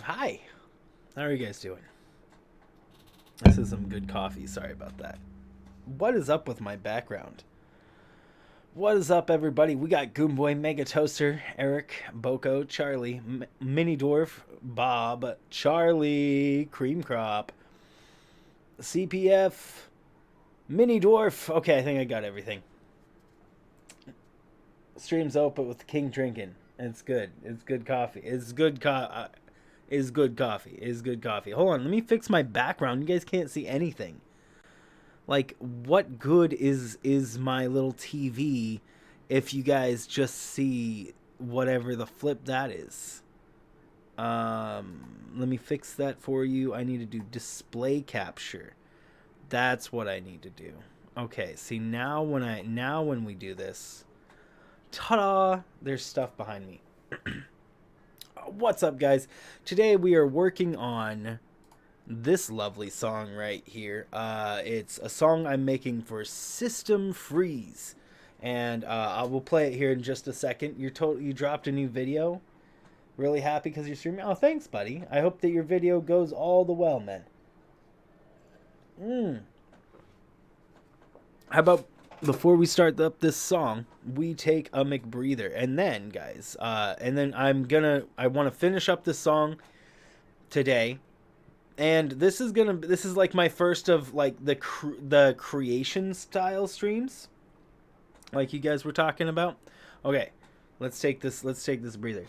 Hi, how are you guys doing? This is some good coffee. Sorry about that. What is up with my background? What is up, everybody? We got Goomboy, Mega Toaster, Eric, Boko, Charlie, Mini Dwarf, Bob, Charlie, Cream Crop, CPF, Mini Dwarf. Okay, I think I got everything. Stream's open with King drinking. It's good. It's good coffee. It's good is good coffee. Is good coffee. Hold on, let me fix my background. You guys can't see anything. Like, what good is my little TV if you guys just see whatever the flip that is? Let me fix that for you. I need to do display capture. That's what I need to do. Okay, see now when we do this, ta-da! There's stuff behind me. What's up, guys? Today we are working on this lovely song right here. It's a song I'm making for System Freeze, and I will play it here in just a second. You dropped a new video. Really happy because you're streaming. Oh, thanks, buddy. I hope that your video goes all the well, man. How about before we start up this song, we take a McBreather, and then, guys, and then I want to finish up this song today, and this is like my first of like the creation style streams, like you guys were talking about. Okay, let's take this breather.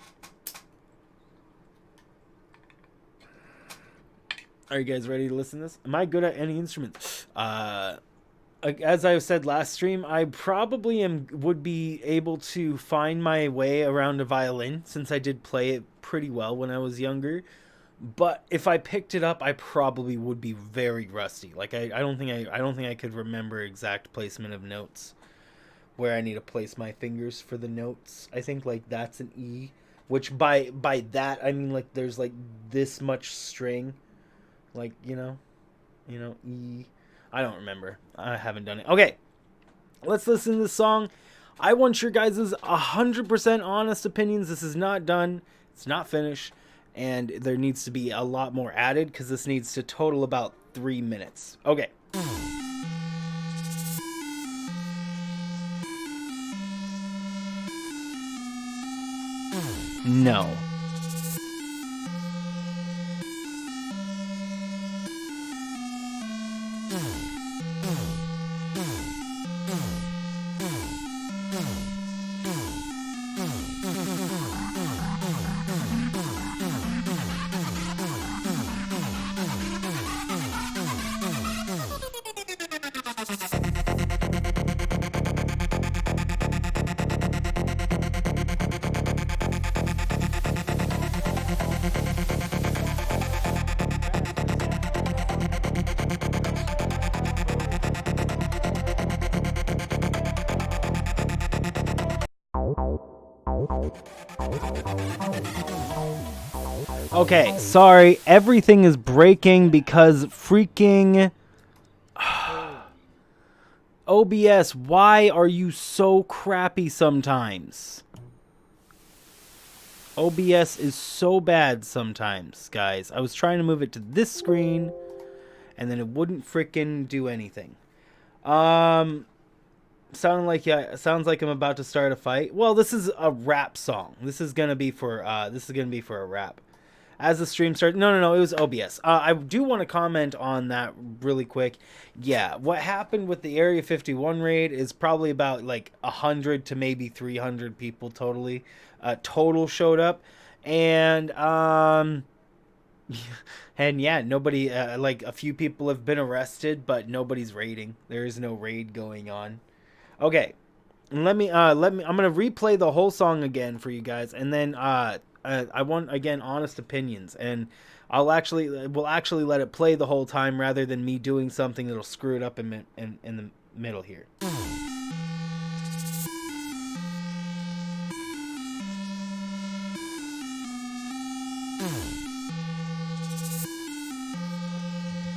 Are you guys ready to listen to this? Am I good at any instruments? As I said last stream, I probably would be able to find my way around a violin, since I did play it pretty well when I was younger. But if I picked it up, I probably would be very rusty. Like I don't think I could remember exact placement of notes, where I need to place my fingers for the notes. I think like that's an E, which by that I mean like there's like this much string, like you know E. I don't remember. I haven't done it. Okay, let's listen to this song. I want your guys' 100% honest opinions. This is not done. It's not finished. And there needs to be a lot more added because this needs to total about 3 minutes. Okay. No. Okay, sorry, everything is breaking because freaking OBS, why are you so crappy sometimes? OBS is so bad sometimes, guys. I was trying to move it to this screen, and then it wouldn't freaking do anything. Sounds like I'm about to start a fight. Well, this is a rap song. This is gonna be for a rap. As the stream started, no, it was OBS. I do want to comment on that really quick. Yeah, what happened with the Area 51 raid is probably about like 100 to maybe 300 people total showed up, and and yeah, nobody like a few people have been arrested, but nobody's raiding. There is no raid going on. Okay, let me I'm gonna replay the whole song again for you guys, and then I want, again, honest opinions, and we'll actually let it play the whole time rather than me doing something that'll screw it up in the middle here.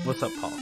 What's up, Paul?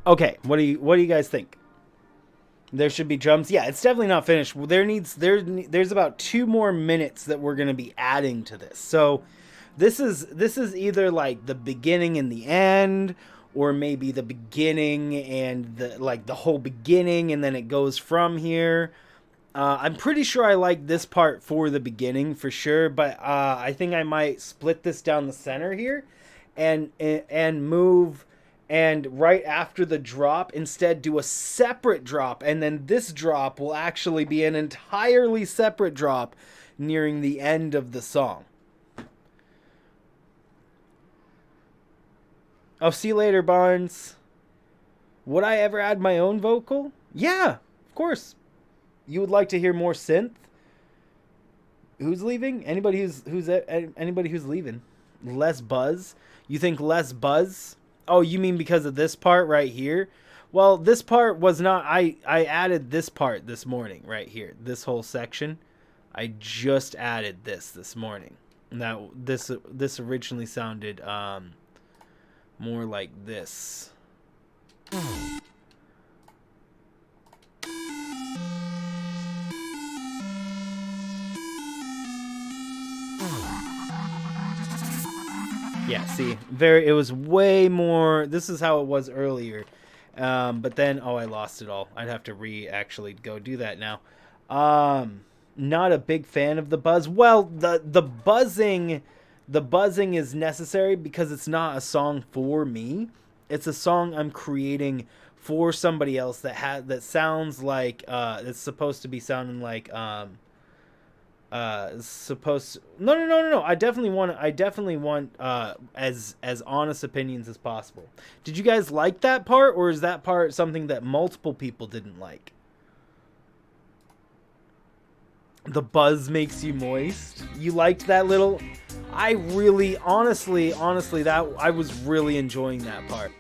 Okay, what do you guys think? There should be drums. Yeah, it's definitely not finished. There's about 2 more minutes that we're gonna be adding to this. So this is either like the beginning and the end, or maybe the beginning and the whole beginning, and then it goes from here. I'm pretty sure I like this part for the beginning for sure, but I think I might split this down the center here, and move. And right after the drop, instead do a separate drop, and then this drop will actually be an entirely separate drop nearing the end of the song. Oh, see you later, Barnes. Would I ever add my own vocal? Yeah, of course. You would like to hear more synth? Who's leaving? Anybody who's leaving? Less buzz? You think less buzz? Oh, you mean because of this part right here? Well, this part was not... I added this part this morning right here. This whole section. I just added this morning. Now, this originally sounded more like this. Yeah, see, it was way more. This is how it was earlier, but then I lost it all. I'd have to actually go do that now. Not a big fan of the buzz. Well, the buzzing is necessary because it's not a song for me. It's a song I'm creating for somebody else that sounds like it's supposed to be sounding like no. I definitely want as honest opinions as possible. Did you guys like that part, or is that part something that multiple people didn't like? The buzz makes you moist. You liked that little... I really, honestly, that I was really enjoying that part.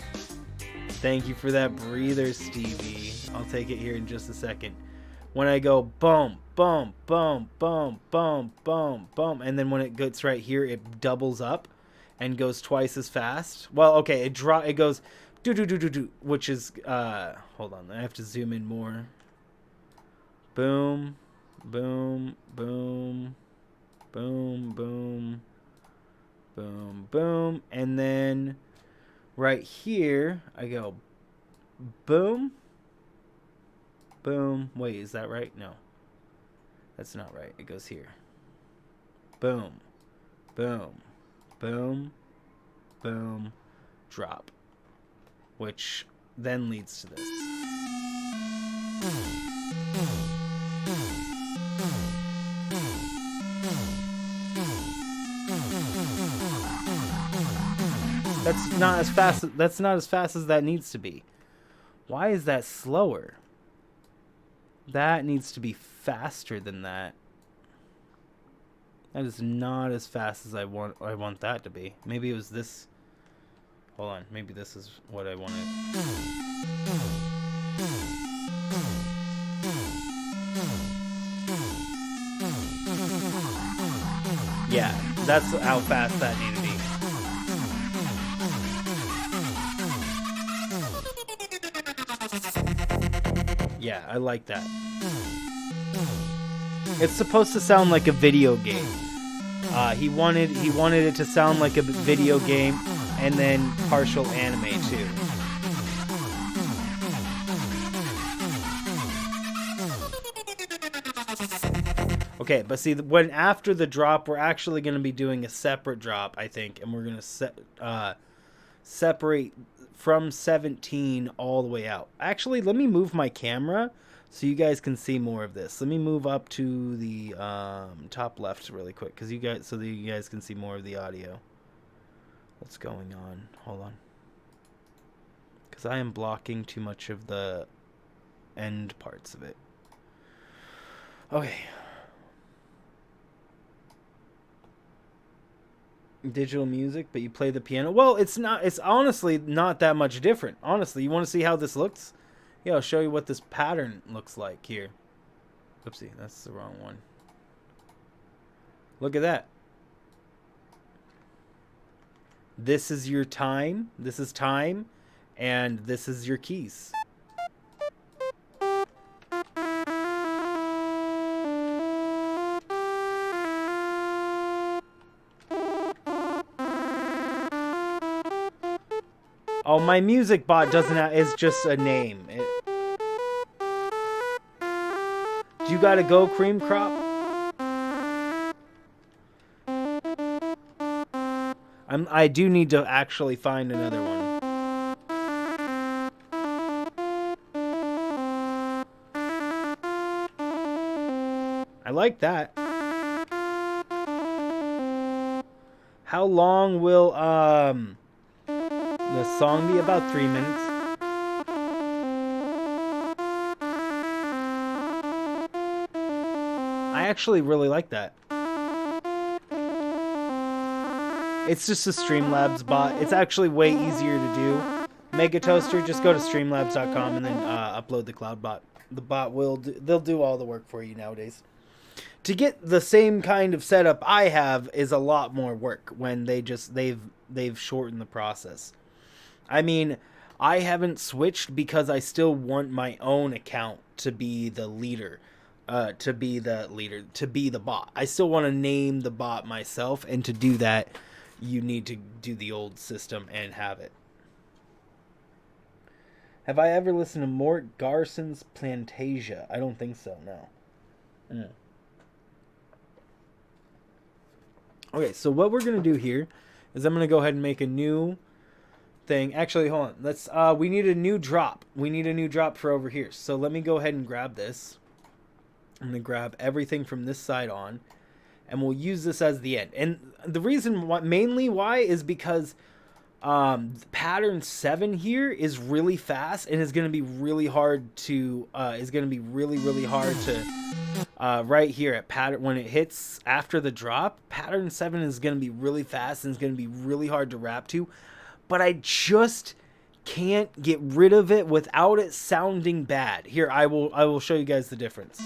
Thank you for that breather, Stevie. I'll take it here in just a second. When I go boom, boom, boom, boom, boom, boom, boom, and then when it gets right here, it doubles up and goes twice as fast. Well, okay, it goes do do do do do, which is hold on, I have to zoom in more. Boom, boom, boom, boom, boom, boom, boom, and then right here I go boom. Boom. Wait, is that right? No. That's not right. It goes here. Boom. Boom. Boom. Boom. Drop. Which then leads to this. That's not as fast. That's not as fast as that needs to be. Why is that slower? That needs to be faster than that. That is not as fast as I want that to be. Maybe it was this. Hold on. Maybe this is what I wanted. Yeah, that's how fast that needed to be. Yeah, I like that. It's supposed to sound like a video game. He wanted it to sound like a video game, and then partial anime too. Okay, but see, when after the drop, we're actually going to be doing a separate drop, I think, and we're going to separate from 17 all the way out. Actually, let me move my camera so you guys can see more of this. Let me move up to the top left really quick, so that you guys can see more of the audio. What's going on? Hold on, because I am blocking too much of the end parts of it. Okay. Digital music, but you play the piano. Well, it's honestly not that much different. Honestly, you want to see how this looks? Yeah, I'll show you what this pattern looks like here. Oopsie, that's the wrong one. Look at that. This is your time. This is time. And this is your keys. Oh, my music bot doesn't have, it's just a name. Do you gotta go, Cream Crop? I do need to actually find another one. I like that. How long will, the song be? About 3 minutes. I actually really like that. It's just a Streamlabs bot. It's actually way easier to do. Mega Toaster, just go to streamlabs.com and then upload the cloud bot. The bot they'll do all the work for you nowadays. To get the same kind of setup I have is a lot more work when they've shortened the process. I mean, I haven't switched because I still want my own account to be the leader, to be the bot. I still want to name the bot myself, and to do that, you need to do the old system and have it. Have I ever listened to Mort Garson's Plantasia? I don't think so, no. Okay, so what we're going to do here is I'm going to go ahead and make a new thing. Actually, hold on. Let's we need a new drop. We need a new drop for over here. So let me go ahead and grab this. I'm going to grab everything from this side on, and we'll use this as the end. And the reason mainly why is because pattern 7 here is really fast and is going to be really hard to right here at pattern, when it hits after the drop, pattern 7 is going to be really fast and it's going to be really hard to rap to. But I just can't get rid of it without it sounding bad. Here, I will show you guys the difference.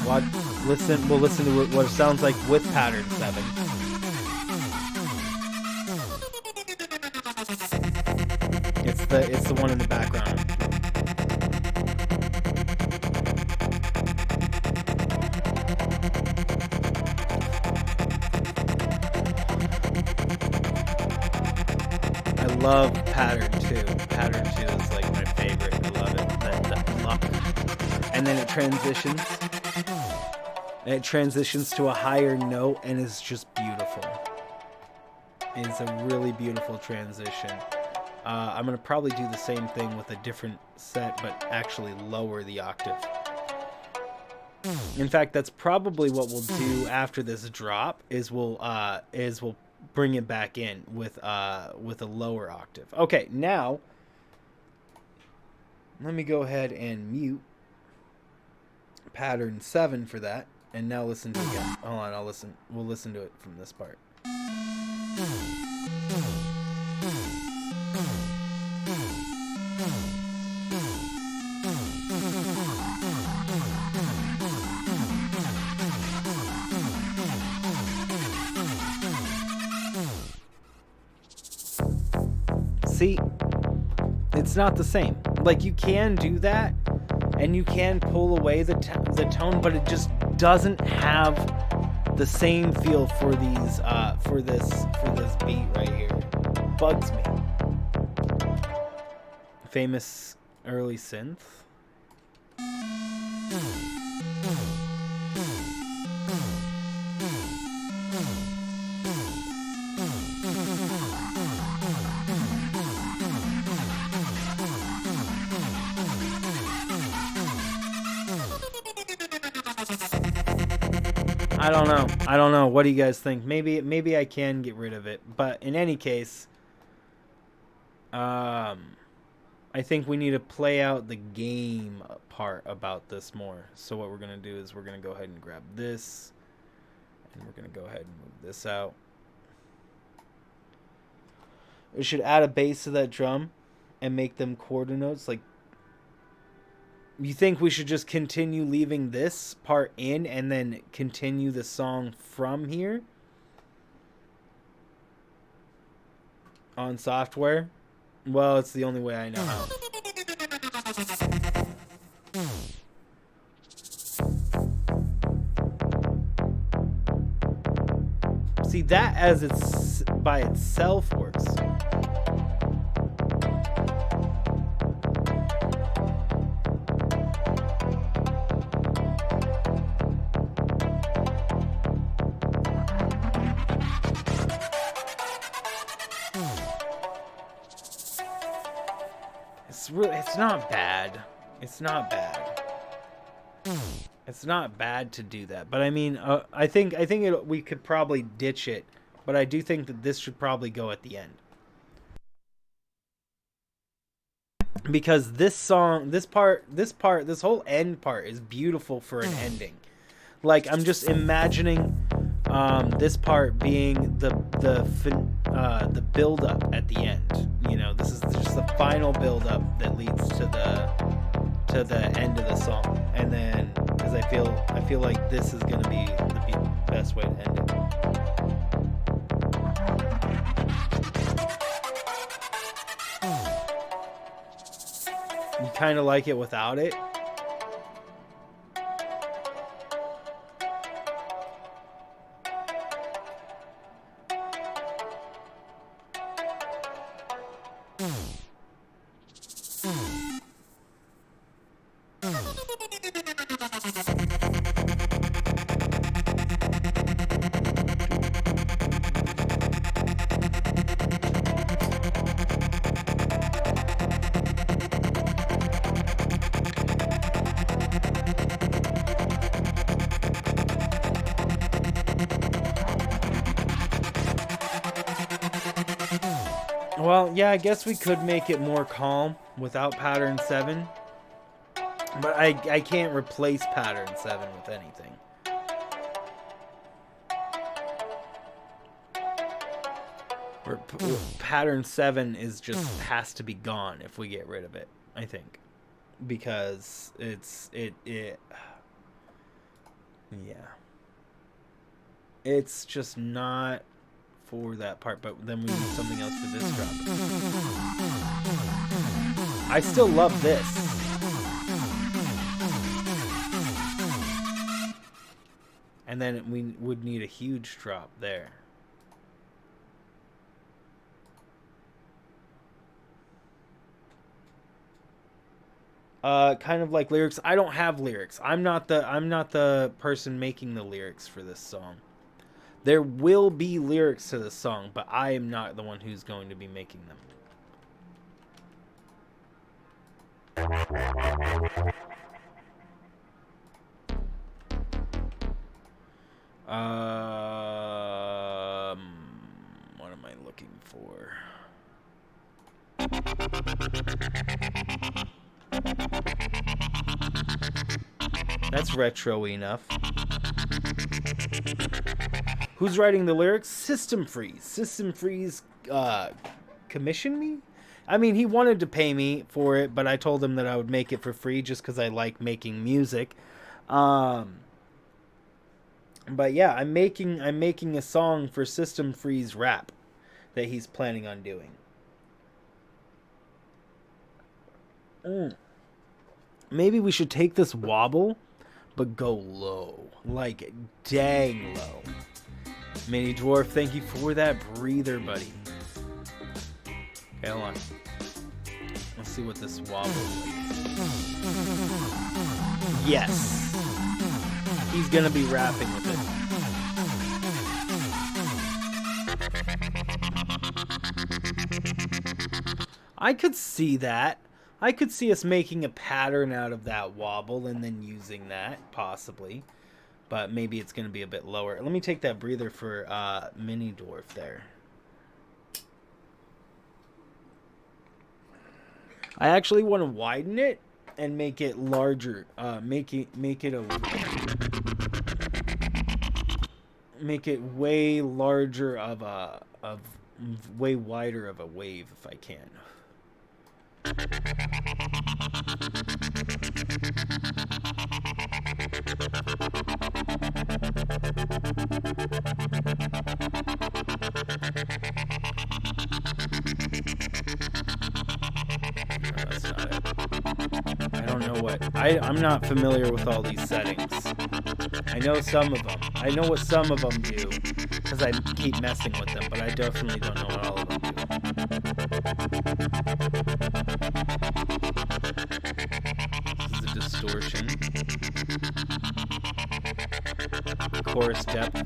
We'll listen to what it sounds like with pattern 7. It's the one in the background. I love pattern 2. Pattern 2 is like my favorite. I love it. That luck. And then it transitions. And it transitions to a higher note and it's just beautiful. It's a really beautiful transition. I'm going to probably do the same thing with a different set, but actually lower the octave. In fact, that's probably what we'll do after this drop. Is we'll bring it back in with a lower octave. Okay, now let me go ahead and mute pattern 7 for that, and now listen to it again. Hold on, I'll listen. We'll listen to it from this part. See, it's not the same. Like, you can do that, and you can pull away the tone, but it just doesn't have the same feel for these for this beat right here. Bugs me. Famous early synth. I don't know. What do you guys think? Maybe I can get rid of it. But in any case, I think we need to play out the game part about this more. So what we're going to do is we're going to go ahead and grab this. And we're going to go ahead and move this out. We should add a bass to that drum and make them quarter notes. Like, you think we should just continue leaving this part in and then continue the song from here on software? Well, it's the only way I know how. See, that as it's by itself works. It's not bad. It's not bad. It's not bad to do that. But I mean, I think we could probably ditch it. But I do think that this should probably go at the end. Because this song, this whole end part is beautiful for an ending. Like, I'm just imagining this part being the build up at the end. You know, this is just the final build up that leads to the end of the song. And then, because I feel like this is gonna be the best way to end it. You kind of like it without it. Well, yeah, I guess we could make it more calm without pattern 7. But I can't replace pattern 7 with anything. Pattern 7 is just has to be gone if we get rid of it, I think. Because yeah. It's just not for that part, but then we need something else for this drop. I still love this. And then we would need a huge drop there. Kind of like lyrics. I don't have lyrics. I'm not the person making the lyrics for this song. There will be lyrics to this song, but I am not the one who's going to be making them. What am I looking for? That's retro enough. Who's writing the lyrics? System Freeze. System Freeze commissioned me? I mean, he wanted to pay me for it, but I told him that I would make it for free just because I like making music. But yeah, I'm making a song for System Freeze rap that he's planning on doing. Maybe we should take this wobble, but go low. Like, dang low. Mini Dwarf, thank you for that breather, buddy. Okay, hold on. Let's see what this wobble is. Yes. He's gonna be rapping with it. I could see that. I could see us making a pattern out of that wobble and then using that, possibly. But maybe it's going to be a bit lower. Let me take that breather for Mini Dwarf there. I actually want to widen it and make it larger. Make it way larger way wider of a wave if I can. That's not it. I don't know what... I'm not familiar with all these settings. I know some of them. I know what some of them do, because I keep messing with them, but I definitely don't know what all of them do. This is a distortion. Chorus depth.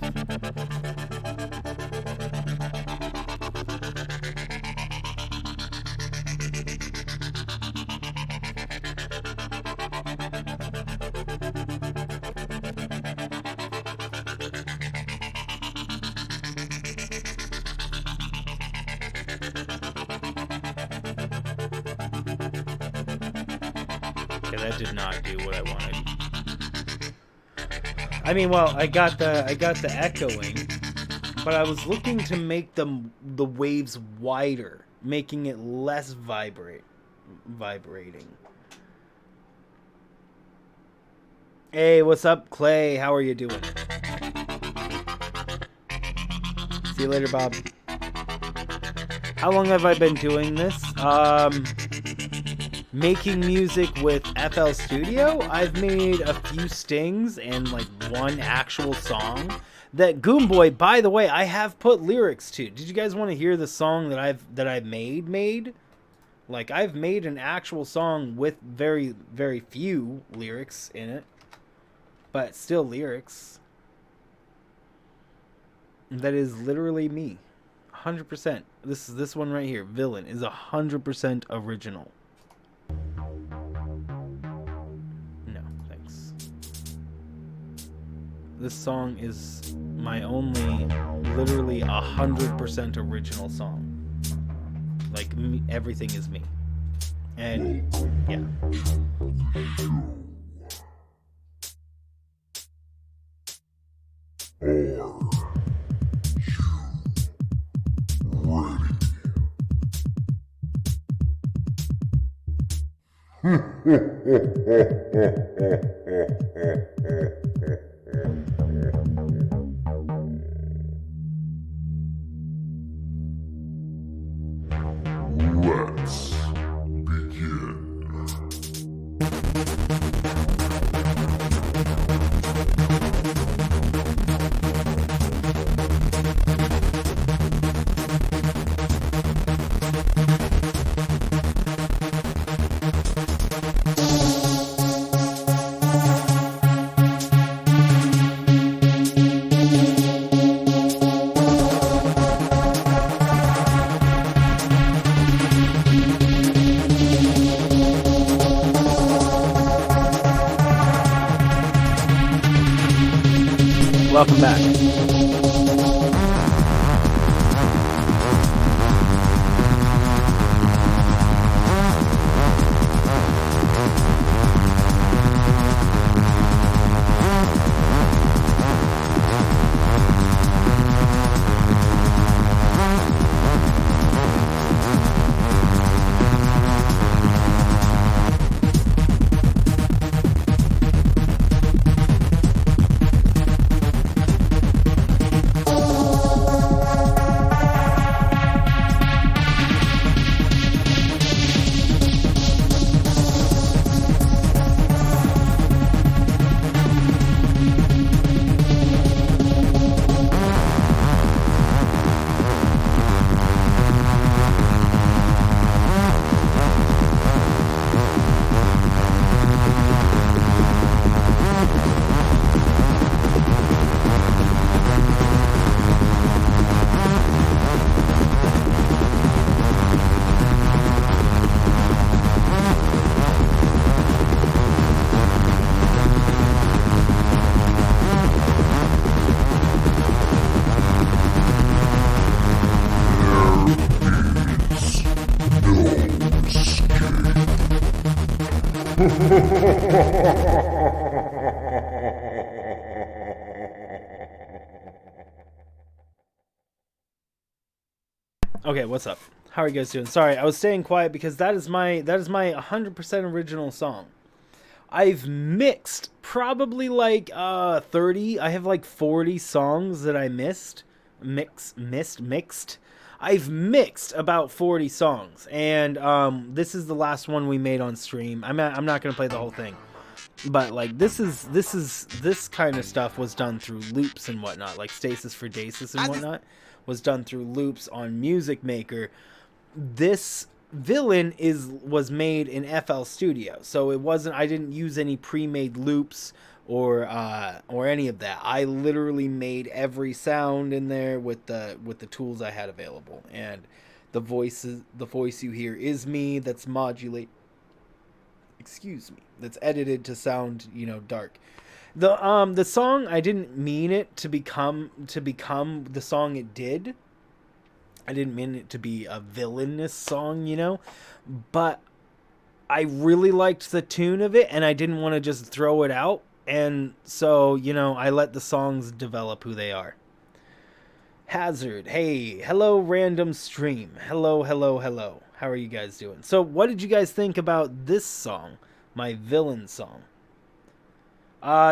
That did not do what I wanted. I mean, well, I got the echoing, but I was looking to make the waves wider, making it less vibrating. Hey, what's up, Clay? How are you doing? See you later, Bob. How long have I been doing this? Making music with FL Studio, I've made a few stings and like one actual song that Goomboy, by the way, I have put lyrics to. Did you guys want to hear the song that I've made? Like, I've made an actual song with very, very few lyrics in it, but still lyrics. That is literally me. 100%. This one right here, Villain, is 100% original. No, thanks. This song is my only, literally 100% original song. Like, everything is me. And, yeah. Let's begin. Welcome back. Okay, what's up? How are you guys doing? Sorry, I was staying quiet because that is my 100% original song. I've mixed probably like 30. I have like 40 songs that I mixed. I've mixed about 40 songs, and this is the last one we made on stream. I'm not gonna play the whole thing, but like this kind of stuff was done through loops and whatnot, like Stasis for Dasis and whatnot was done through loops on Music Maker. This villain was made in FL Studio, so it wasn't. I didn't use any pre-made loops or any of that. I literally made every sound in there with the tools I had available, and the voice you hear is me. That's modulate. Excuse me. That's edited to sound dark. The song, I didn't mean it to become the song it did. I didn't mean it to be a villainous song, but I really liked the tune of it, and I didn't want to just throw it out. And so, I let the songs develop who they are. Hazard, hey, hello, random stream. Hello. How are you guys doing? So, what did you guys think about this song, my villain song?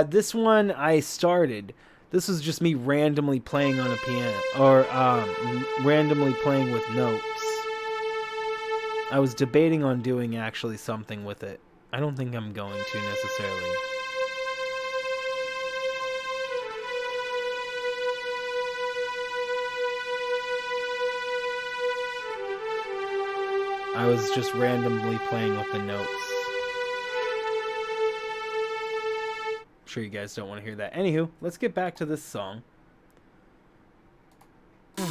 This one I started. This was just me randomly playing on a piano, or randomly playing with notes. I was debating on doing actually something with it. I don't think I'm going to necessarily. I was just randomly playing with the notes. Sure you guys don't want to hear that. Anywho, let's get back to this song. We're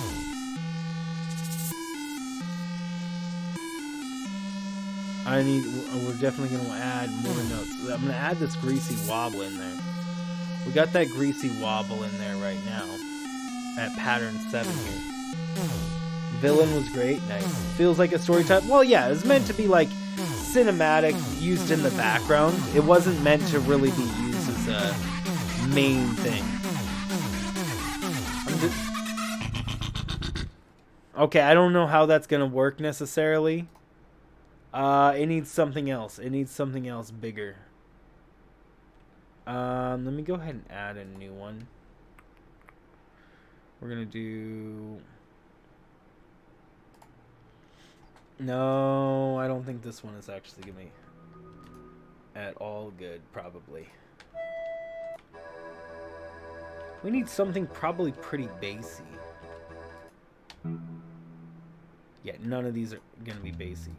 definitely going to add more notes. I'm going to add this greasy wobble in there. We got that greasy wobble in there right now at pattern 7 here. Villain was great. Nice. Feels like a story type. Well, yeah, it was meant to be like cinematic, used in the background. It wasn't meant to really be used as a main thing. Okay, I don't know how that's gonna work necessarily. It needs something else. It needs something else bigger. Let me go ahead and add a new one. We're gonna do... No, I don't think this one is actually gonna be at all good, probably. We need something probably pretty bassy. Yeah, none of these are gonna be bassy.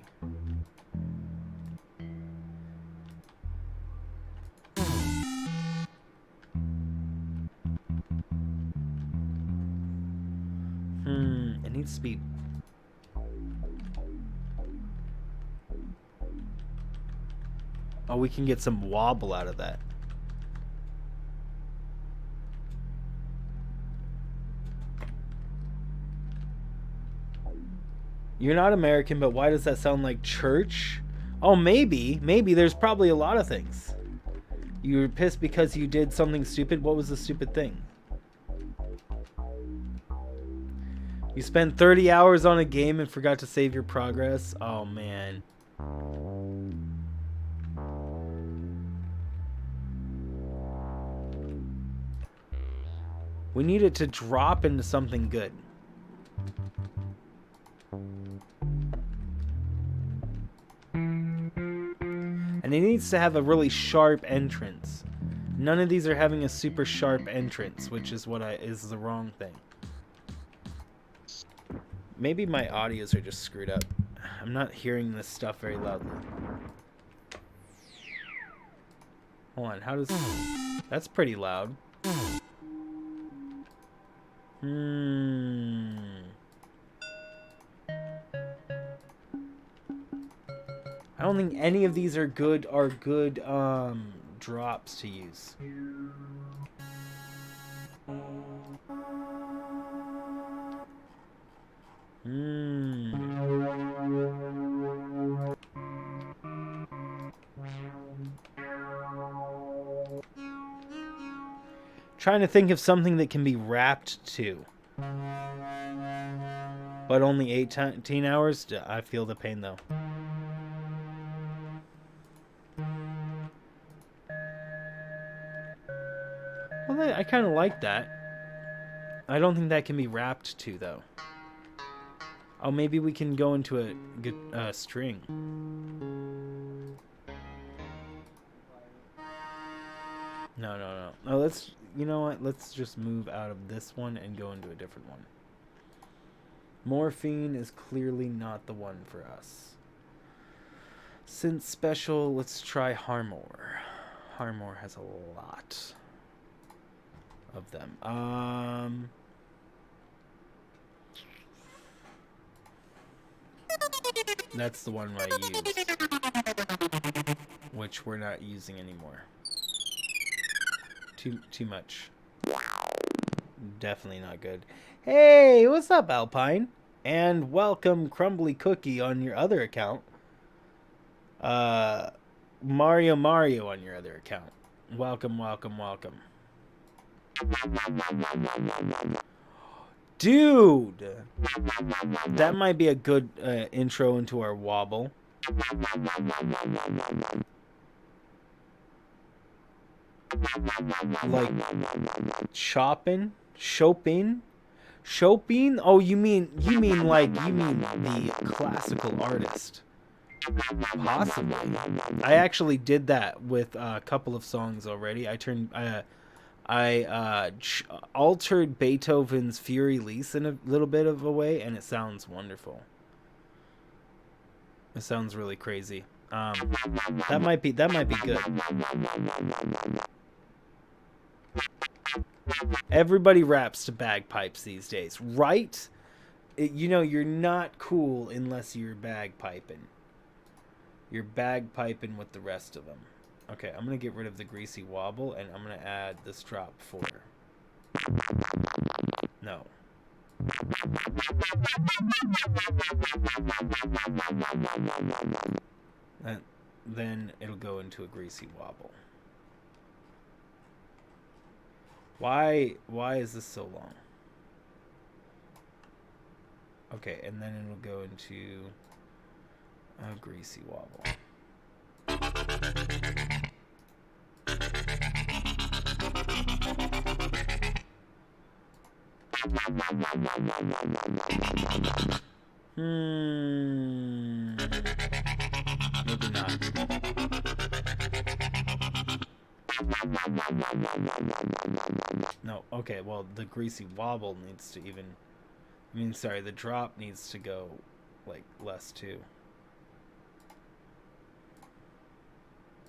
It needs to be... Oh, we can get some wobble out of that. You're not American, but why does that sound like church? Oh, maybe. Maybe. There's probably a lot of things. You were pissed because you did something stupid. What was the stupid thing? You spent 30 hours on a game and forgot to save your progress. Oh, man. We need it to drop into something good. And it needs to have a really sharp entrance. None of these are having a super sharp entrance, which is what is the wrong thing. Maybe my audios are just screwed up. I'm not hearing this stuff very loudly. Hold on, how does... That's pretty loud. I don't think any of these are good drops to use. Trying to think of something that can be wrapped to. But only 18 hours? I feel the pain though. Well, I kind of like that. I don't think that can be wrapped to though. Oh, maybe we can go into a string. No. No, let's... You know what? Let's just move out of this one and go into a different one. Morphine is clearly not the one for us. Synth special, let's try Harmor. Harmor has a lot of them. That's the one I used, which we're not using anymore. Too much. Definitely not good. Hey, what's up, Alpine? And welcome, Crumbly Cookie, on your other account. Mario on your other account. Welcome. Dude! That might be a good intro into our wobble. Like Chopin? Oh, you mean the classical artist? Possibly. I actually did that with a couple of songs already. I altered Beethoven's Fury Lise in a little bit of a way, and it sounds wonderful. It sounds really crazy. That might be good. Everybody raps to bagpipes these days, right? You know, you're not cool unless you're bagpiping. You're bagpiping with the rest of them. Okay, I'm going to get rid of the greasy wobble, and I'm going to add this drop 4. No. And then it'll go into a greasy wobble. Why is this so long? Okay, and then it'll go into a greasy wobble. Maybe not. No, okay, well, the greasy wobble needs to even... the drop needs to go, like, less, too.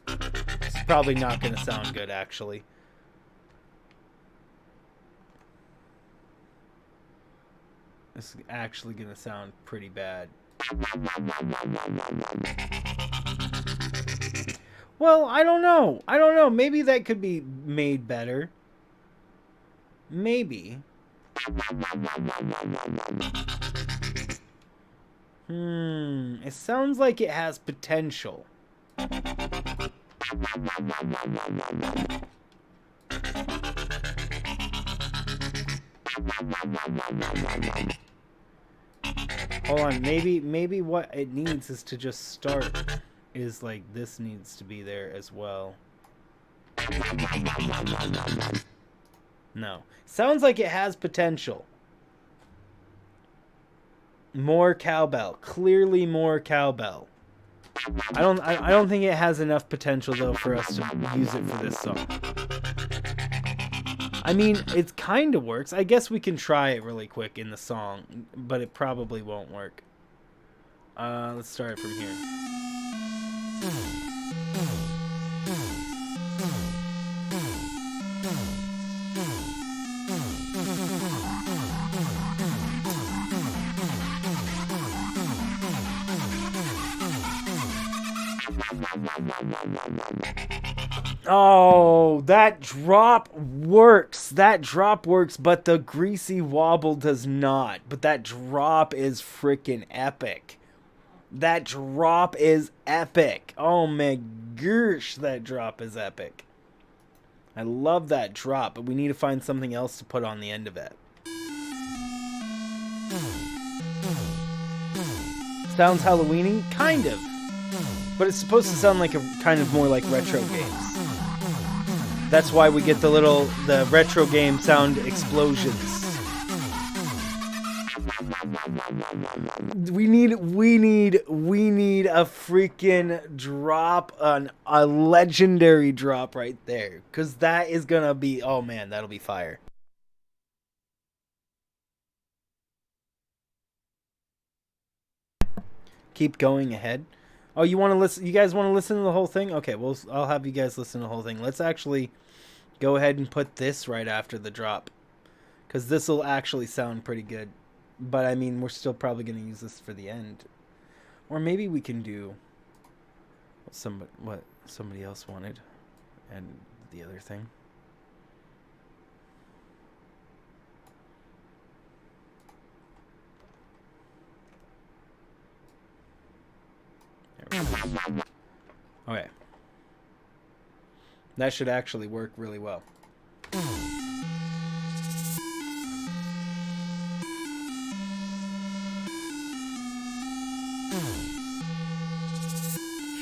It's probably not going to sound good, actually. This is actually going to sound pretty bad. Well, I don't know. Maybe that could be made better. Maybe. It sounds like it has potential. Hold on, maybe what it needs is to just start. Is like this needs to be there as well. No. Sounds like it has potential. More cowbell. Clearly more cowbell. I don't think it has enough potential though for us to use it for this song. I mean, it kind of works. I guess we can try it really quick in the song, but it probably won't work. Let's start it from here. Oh, that drop works. That drop works, but the greasy wobble does not. But that drop is freaking epic. That drop is epic. Oh my gosh, that drop is epic. I love that drop, but we need to find something else to put on the end of it. Sounds Halloween-y? Kind of. But it's supposed to sound like a kind of more like retro games. That's why we get the retro game sound explosions. We need a freaking drop, a legendary drop right there. 'Cause that is gonna be, oh man, that'll be fire. Keep going ahead. Oh, you want to listen? You guys want to listen to the whole thing? Okay, well, I'll have you guys listen to the whole thing. Let's actually go ahead and put this right after the drop, because this will actually sound pretty good. But I mean, we're still probably going to use this for the end, or maybe we can do what somebody else wanted, and the other thing. Okay. That should actually work really well.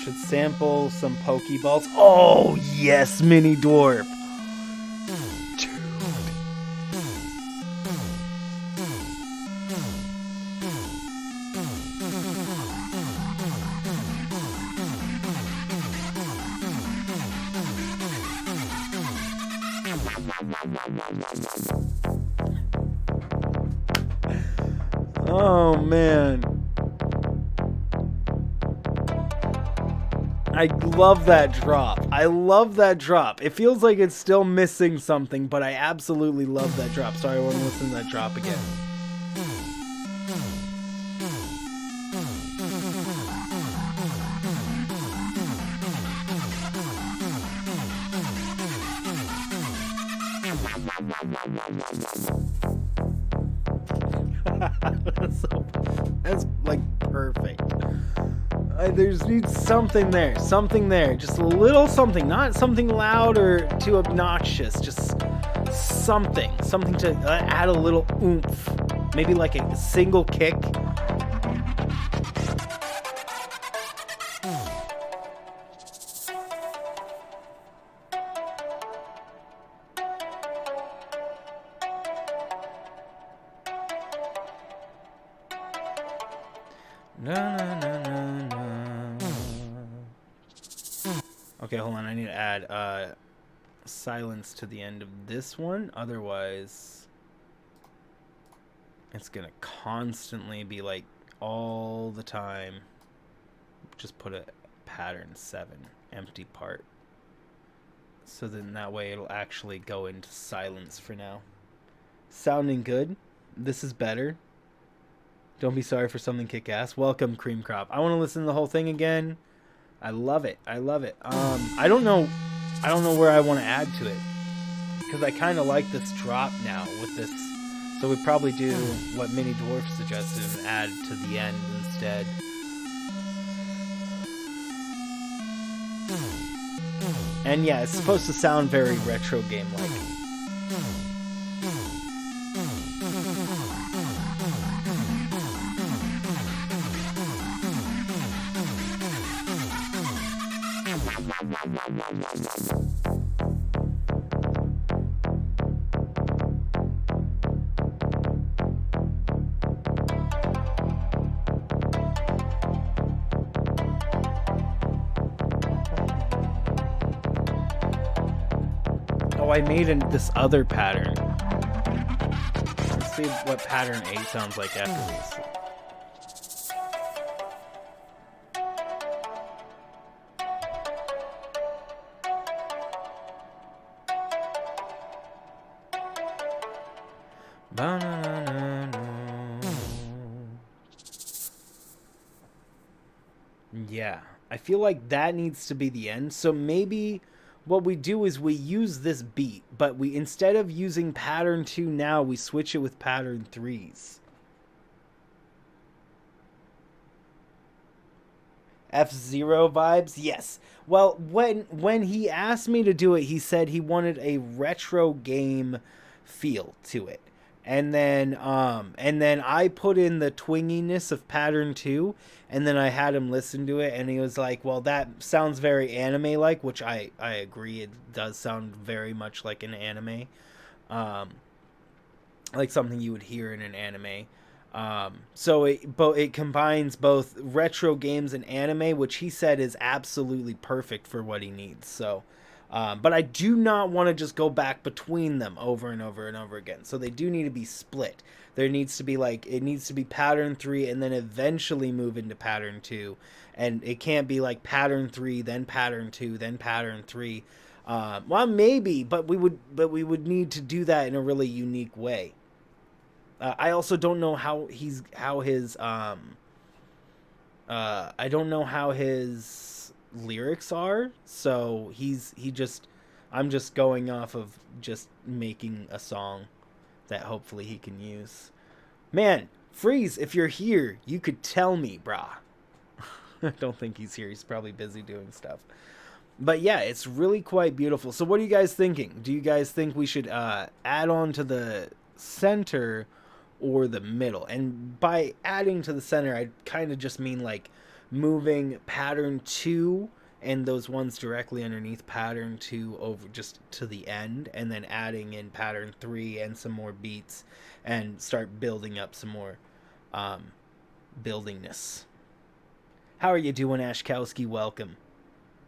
Should sample some Pokeballs. Oh, yes, Mini Dwarf. Oh man, I love that drop. I love that drop. It feels like it's still missing something, but I absolutely love that drop. Sorry, I want to listen to that drop again. That's like perfect. There's needs something there, just a little something, not something loud or too obnoxious, just something to add a little oomph, maybe like a single kick. Okay, hold on. I need to add silence to the end of this one. Otherwise, it's going to constantly be like all the time. Just put a pattern 7, empty part. So then that way it'll actually go into silence for now. Sounding good. This is better. Don't be sorry for something kick-ass. Welcome, Cream Crop. I want to listen to the whole thing again. I love it. I love it. I don't know where I want to add to it, because I kind of like this drop now with this So we probably do what Mini Dwarf suggested and add to the end instead. And yeah, it's supposed to sound very retro game-like. Oh, I made this other pattern. Let's see what pattern 8 sounds like after this. Yeah, I feel like that needs to be the end. So maybe what we do is we use this beat, but we, instead of using pattern 2 now, we switch it with pattern 3s. F-Zero vibes? Yes. Well, when he asked me to do it, he said he wanted a retro game feel to it. And then I put in the twinginess of pattern 2, and then I had him listen to it, and he was like, well, that sounds very anime-like, which I agree, it does sound very much like an anime. Like something you would hear in an anime. So it combines both retro games and anime, which he said is absolutely perfect for what he needs. So, but I do not want to just go back between them over and over and over again. So they do need to be split. There needs to be it needs to be pattern 3 and then eventually move into pattern 2. And it can't be like pattern 3, then pattern 2, then pattern 3. Well, maybe, but we would need to do that in a really unique way. I also don't know how his I don't know how his lyrics are, so I'm just going off of just making a song that hopefully he can use. Man, Freeze, if you're here, you could tell me, brah. I don't think he's here. He's probably busy doing stuff. But yeah, it's really quite beautiful. So what are you guys thinking? Do you guys think we should add on to the center or the middle? And by adding to the center, I kind of just mean like moving pattern 2 and those ones directly underneath pattern 2 over just to the end, and then adding in pattern 3 and some more beats and start building up some more buildingness. How are you doing, Ashkowski? Welcome.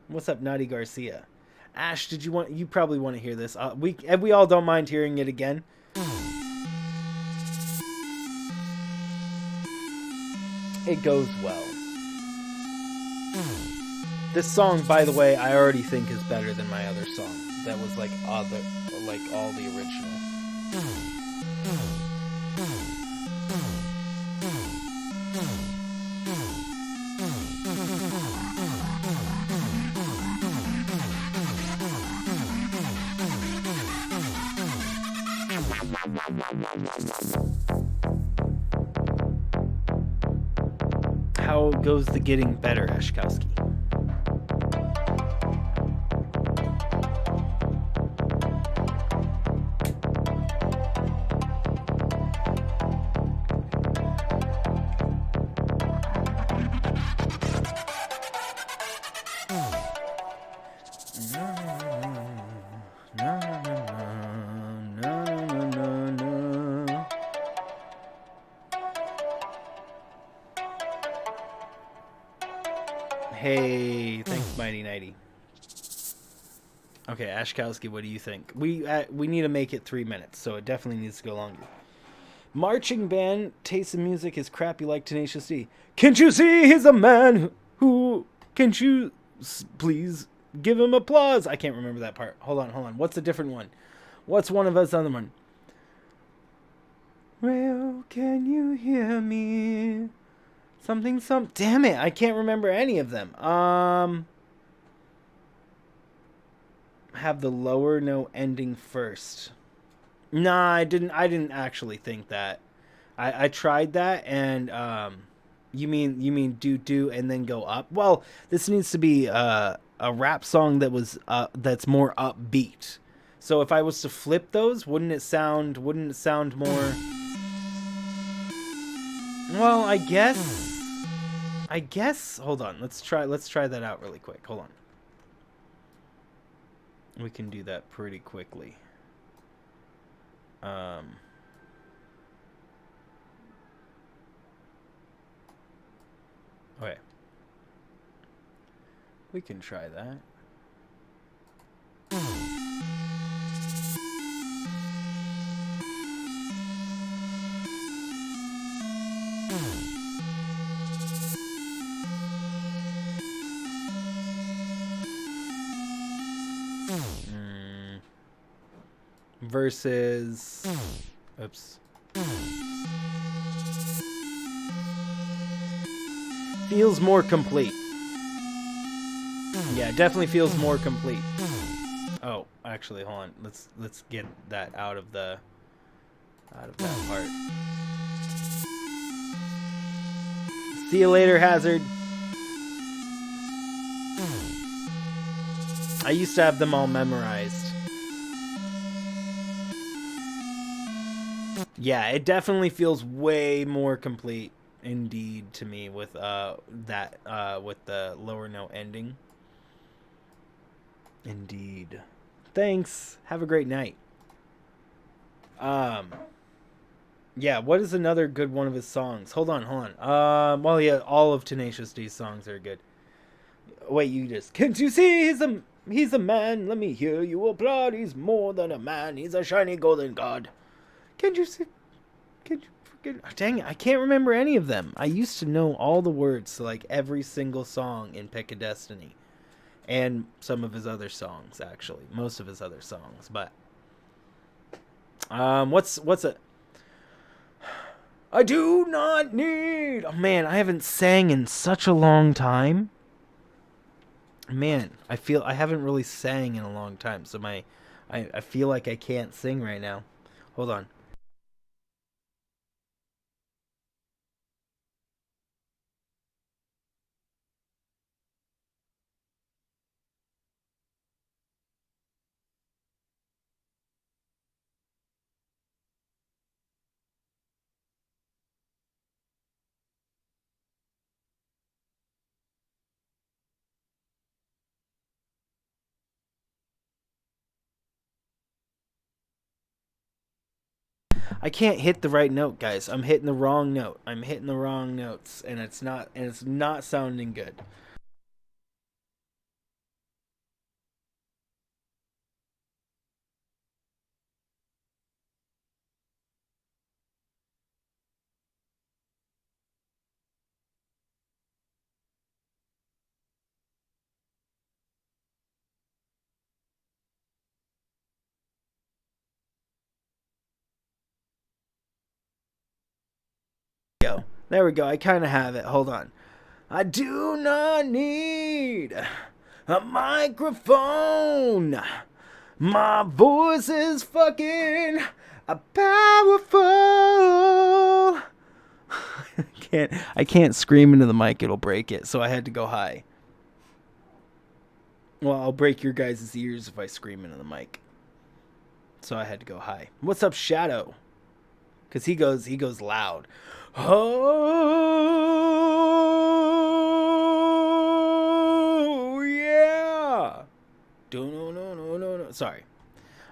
What's up, Naughty Garcia? Ash, you probably want to hear this. We all don't mind hearing it again. It goes well. This song, by the way, I already think is better than my other song. That was like all the original. How goes the getting better, Ashkowski? Hey, thanks, Mighty Nighty. Okay, Ashkowski, what do you think? We need to make it 3 minutes, so it definitely needs to go longer. Marching band, taste of music is crap. You like Tenacious D. Can't you see he's a man who... Can't you please give him applause? I can't remember that part. Hold on. What's a different one? What's one of us other one? Well, can you hear me? Something. Damn it, I can't remember any of them. Have the lower note ending first. Nah, I didn't actually think that. I tried that, and you mean do and then go up? Well, this needs to be a rap song that's more upbeat. So if I was to flip those, wouldn't it sound more? Well, I guess hold on. Let's try that out really quick. Hold on. We can do that pretty quickly. Okay. We can try that. Versus... Oops. Feels more complete. Yeah, definitely feels more complete. Oh, actually, hold on. Let's get that out of that part. See you later, Hazard. I used to have them all memorized. Yeah, it definitely feels way more complete, indeed, to me with with the lower note ending. Indeed. Thanks. Have a great night. Yeah, what is another good one of his songs? Hold on. Well, yeah, all of Tenacious D's songs are good. Wait, can't you see he's a man? Let me hear you applaud. He's more than a man. He's a shiny golden god. Can't you see? Can't you forget? Oh, dang it, I can't remember any of them. I used to know all the words to like every single song in Pick a Destiny. And some of his other songs, actually. Most of his other songs, but what's a I do not need. Oh man, I haven't sang in such a long time. Man, I feel I haven't really sang in a long time, so I feel like I can't sing right now. Hold on. I can't hit the right note, guys. I'm hitting the wrong note. I'm hitting the wrong notes, and it's not sounding good. Go. There we go. I kind of have it. Hold on. I do not need a microphone. My voice is fucking powerful. I can't scream into the mic, it'll break it, so I had to go high. Well, I'll break your guys' ears if I scream into the mic. So I had to go high. What's up, Shadow? Cause he goes loud. Oh yeah. No. Sorry.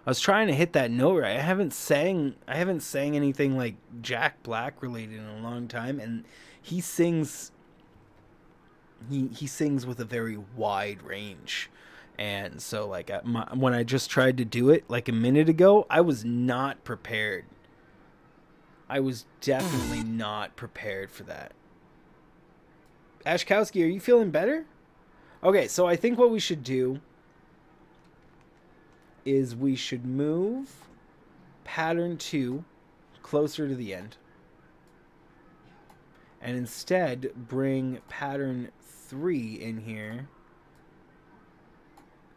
I was trying to hit that note right. I haven't sang anything like Jack Black related in a long time, and he sings with a very wide range. And so like when I just tried to do it like a minute ago, I was not prepared. I was definitely not prepared for that. Ashkowski, are you feeling better? Okay, so I think what we should do is we should move pattern 2 closer to the end. And instead bring pattern 3 in here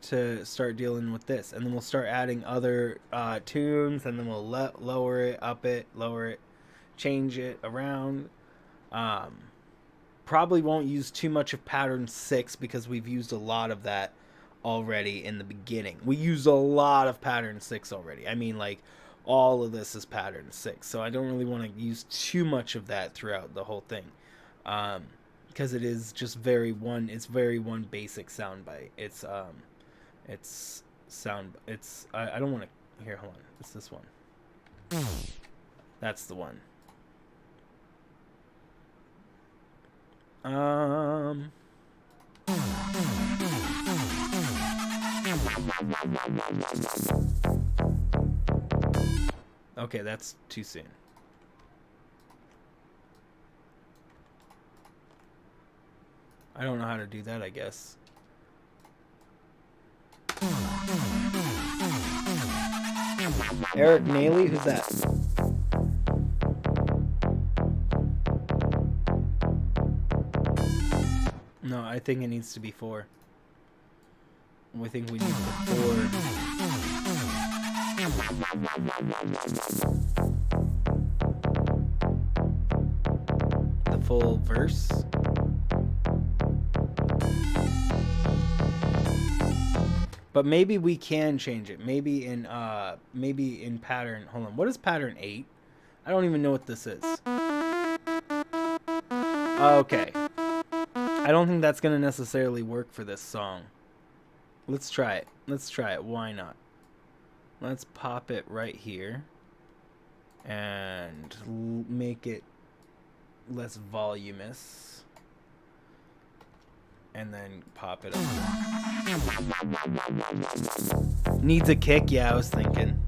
to start dealing with this, and then we'll start adding other tunes, and then we'll lower it, up it, lower it, change it around. Probably won't use too much of pattern 6 because we've used a lot of that already in the beginning. We used a lot of pattern 6 already. I mean, like, all of this is pattern 6, so I don't really want to use too much of that throughout the whole thing, because it is just very one basic soundbite. It's I don't want to, here, hold on, it's this one. That's the one. Okay, that's too soon. I don't know how to do that, I guess. Eric Naley, who's that? No, I think it needs to be 4. We think we need the 4. The full verse. But maybe we can change it. Maybe in pattern. Hold on. What is pattern 8? I don't even know what this is. Okay. I don't think that's gonna necessarily work for this song. Let's try it. Why not? Let's pop it right here and make it less voluminous, and then pop it up. Needs a kick? Yeah, I was thinking.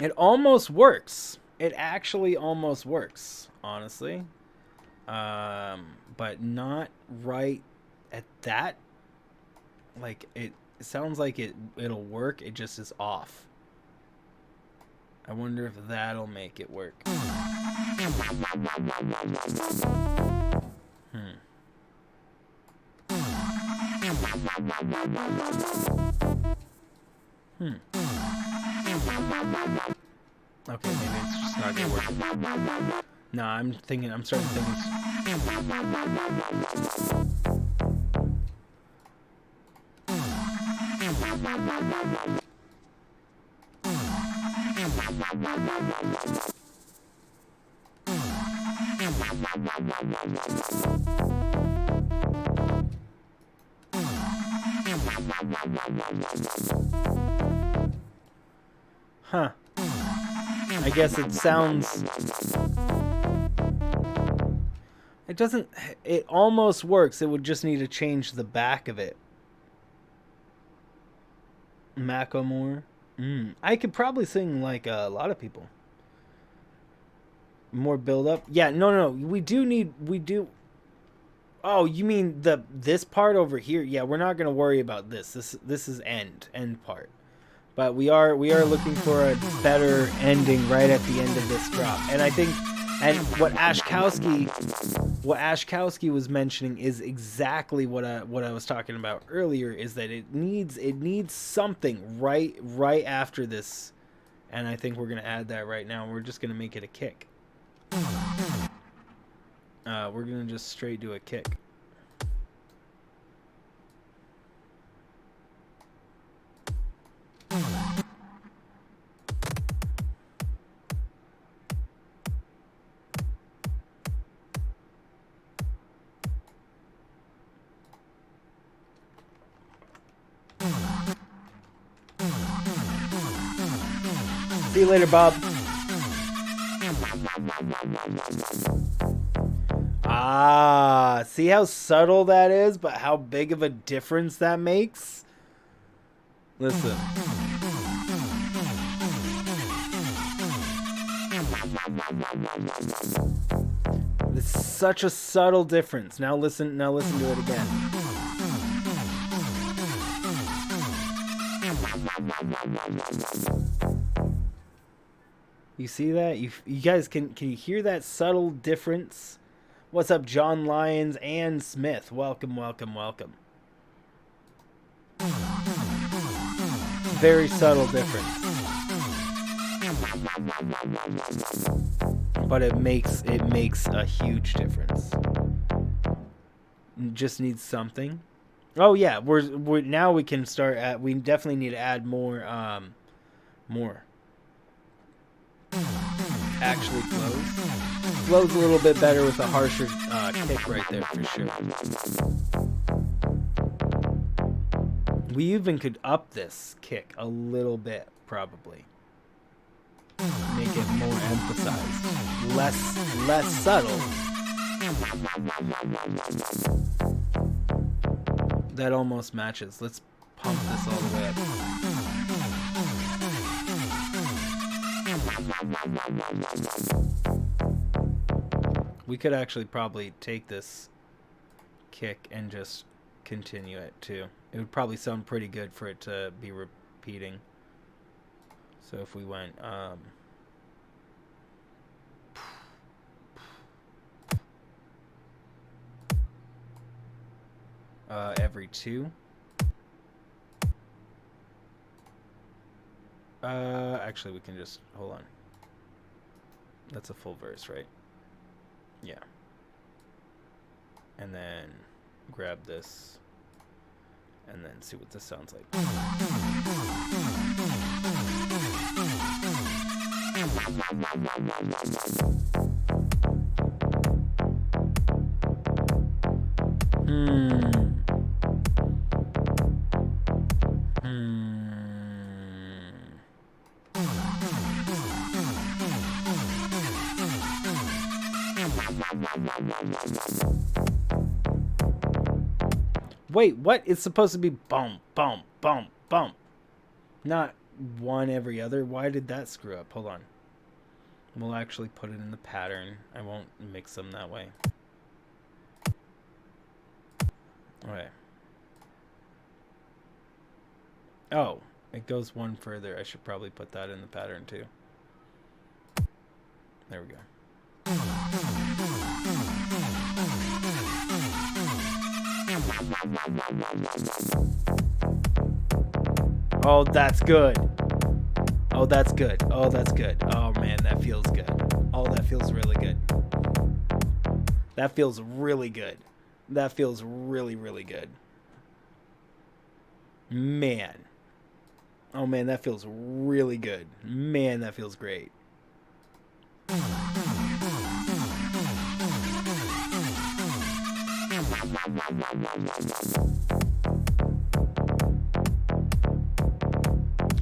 It almost works. It actually almost works, honestly. But not right at that. Like, it sounds like it'll work. It just is off. I wonder if that'll make it work. Okay, maybe it's just not gonna work. No, I'm starting to think huh. I guess it sounds... It doesn't... It almost works. It would just need to change the back of it. Macklemore. I could probably sing like a lot of people. More build up. Yeah, no. We do... Oh, you mean this part over here? Yeah, we're not going to worry about this. This is end part. But we are looking for a better ending right at the end of this drop. And I think, and what Ashkowski was mentioning is exactly what I was talking about earlier, is that it needs something right after this. And I think we're gonna add that right now. We're just gonna make it a kick. We're gonna just straight do a kick. See you later, Bob. Ah, see how subtle that is, but how big of a difference that makes? Listen. It's such a subtle difference. Now listen to it again. You see that? You guys can you hear that subtle difference? What's up, John Lyons and Smith? Welcome, welcome, welcome. Very subtle difference. But it makes a huge difference. Just needs something. Oh yeah, we're now we can start at. We definitely need to add more actually flows a little bit better with a harsher kick right there for sure. We even could up this kick a little bit probably. Make it more emphasized, less subtle. That almost matches. Let's pump this all the way up. We could actually probably take this kick and just continue it too. It would probably sound pretty good for it to be repeating. So if we went every two. Actually, we can just hold on. That's a full verse, right? Yeah. And then grab this, and then see what this sounds like. Wait, what? It's supposed to be bump, bump, bump, bump. Not one every other. Why did that screw up? Hold on. We'll actually put it in the pattern. I won't mix them that way. Okay. Oh, it goes one further. I should probably put that in the pattern too. There we go. Oh, that's good. Oh, that's good. Oh, that's good. Oh, man, that feels good. Oh, that feels really good. That feels really good. That feels really, really good. Man. Oh, man, that feels really good. Man, that feels great.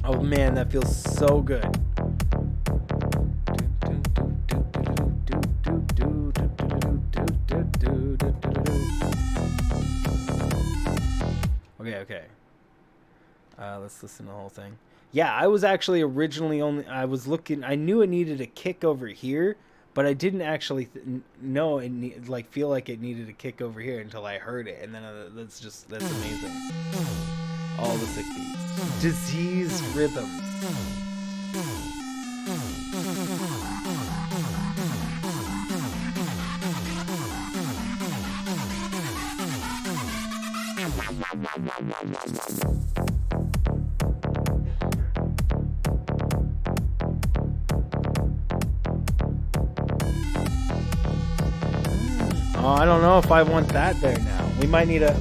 Oh man, that feels so good. Okay. Let's listen to the whole thing. Yeah, I was actually originally I was looking. I knew it needed a kick over here, but I didn't actually know it feel like it needed a kick over here until I heard it, and then that's amazing. All the sick beats. Disease rhythm. Oh, I don't know if I want that there now. We might need to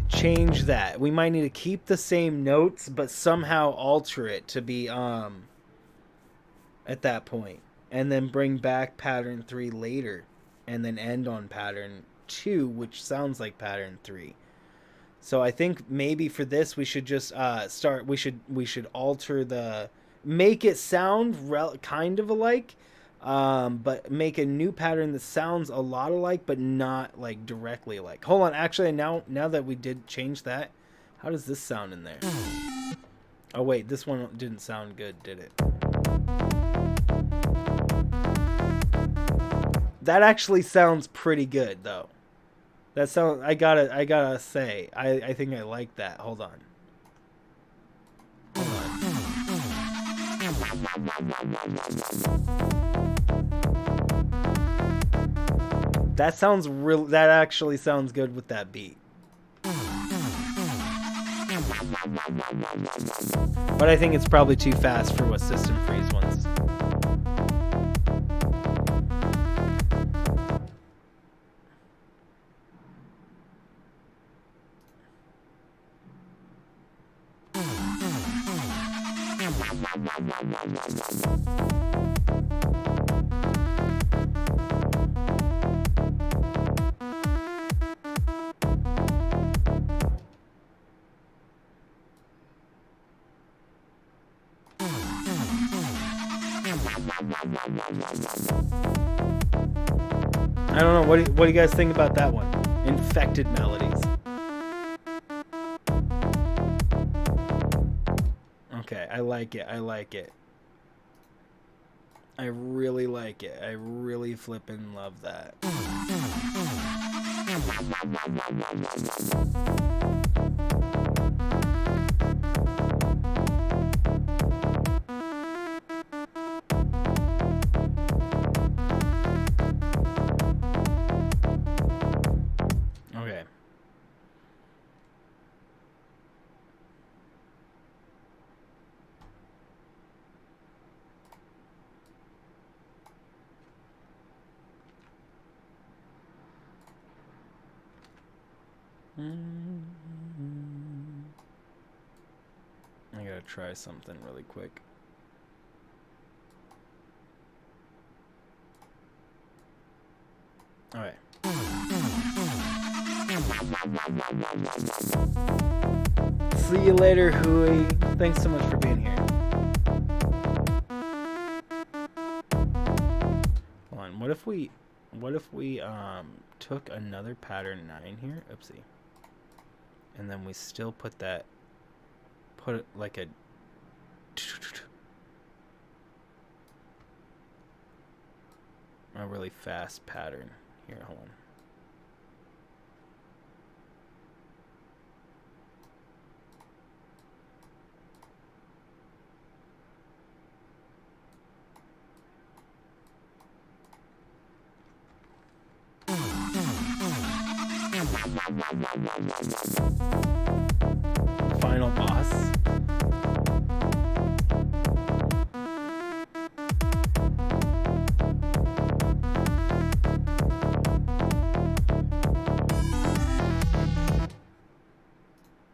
change that. We might need to keep the same notes but somehow alter it to be at that point, and then bring back pattern 3 later, and then end on pattern 2, which sounds like pattern 3. So I think maybe for this we should just we should alter make it sound kind of alike, but make a new pattern that sounds a lot alike but not like directly alike. Hold on, actually now that we did change that, how does this sound in there? Oh wait, this one didn't sound good, did it? That actually sounds pretty good though. I gotta say, I think I like that. Hold on. That sounds real. That actually sounds good with that beat. But I think it's probably too fast for what System Freeze wants. I don't know. What do you guys think about that one? Infected melodies. Okay, I like it. I like it. I really like it. I really flippin' love that. Okay. I gotta try something really quick. All right. See you later, Hui. Thanks so much for being here. Hold on. What if we took another pattern 9 here? Oopsie. And then we still put it like a really fast pattern. Here, hold on. Final boss.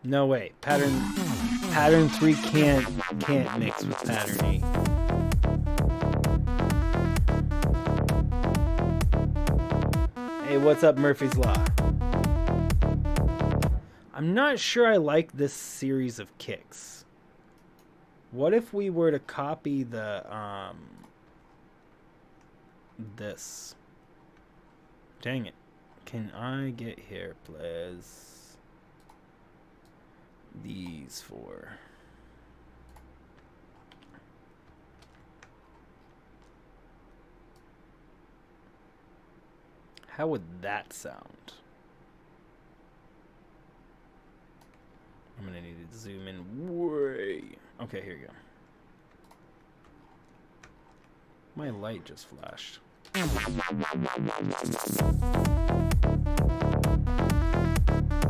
No way. Pattern 3 can't mix with pattern 8. Hey, what's up, Murphy's Law? I'm not sure I like this series of kicks. What if we were to copy the this? Dang it. Can I get here, please? These 4. How would that sound? I'm gonna need to zoom in way. Okay, here you go. My light just flashed.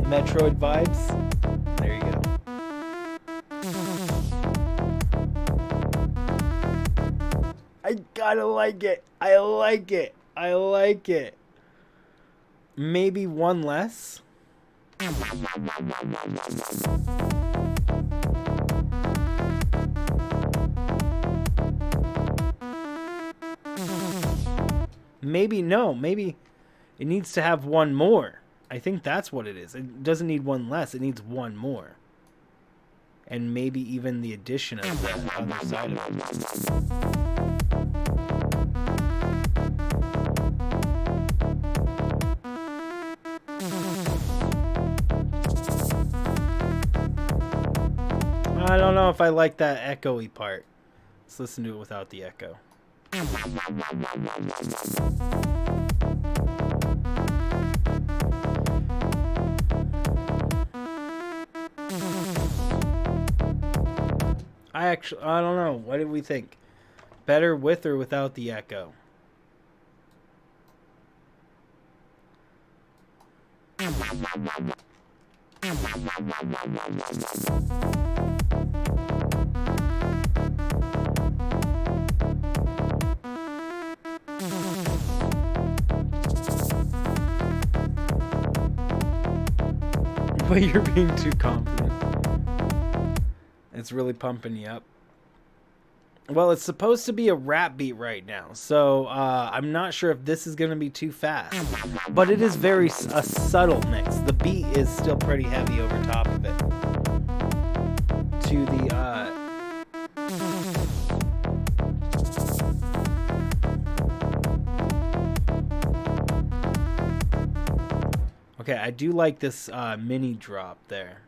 Metroid vibes. There you go. I gotta like it. I like it. I like it. Maybe one less. Maybe no. Maybe it needs to have one more. I think that's what it is. It doesn't need one less. It needs one more. And maybe even the addition of the other side of it. I don't know if I like that echoey part. Let's listen to it without the echo. I don't know. What did we think? Better with or without the echo? But you're being too confident. It's really pumping you up. Well, it's supposed to be a rap beat right now, so I'm not sure if this is going to be too fast. But it is very a subtle mix. The beat is still pretty heavy over top of it. To the... Okay, I do like this mini drop there.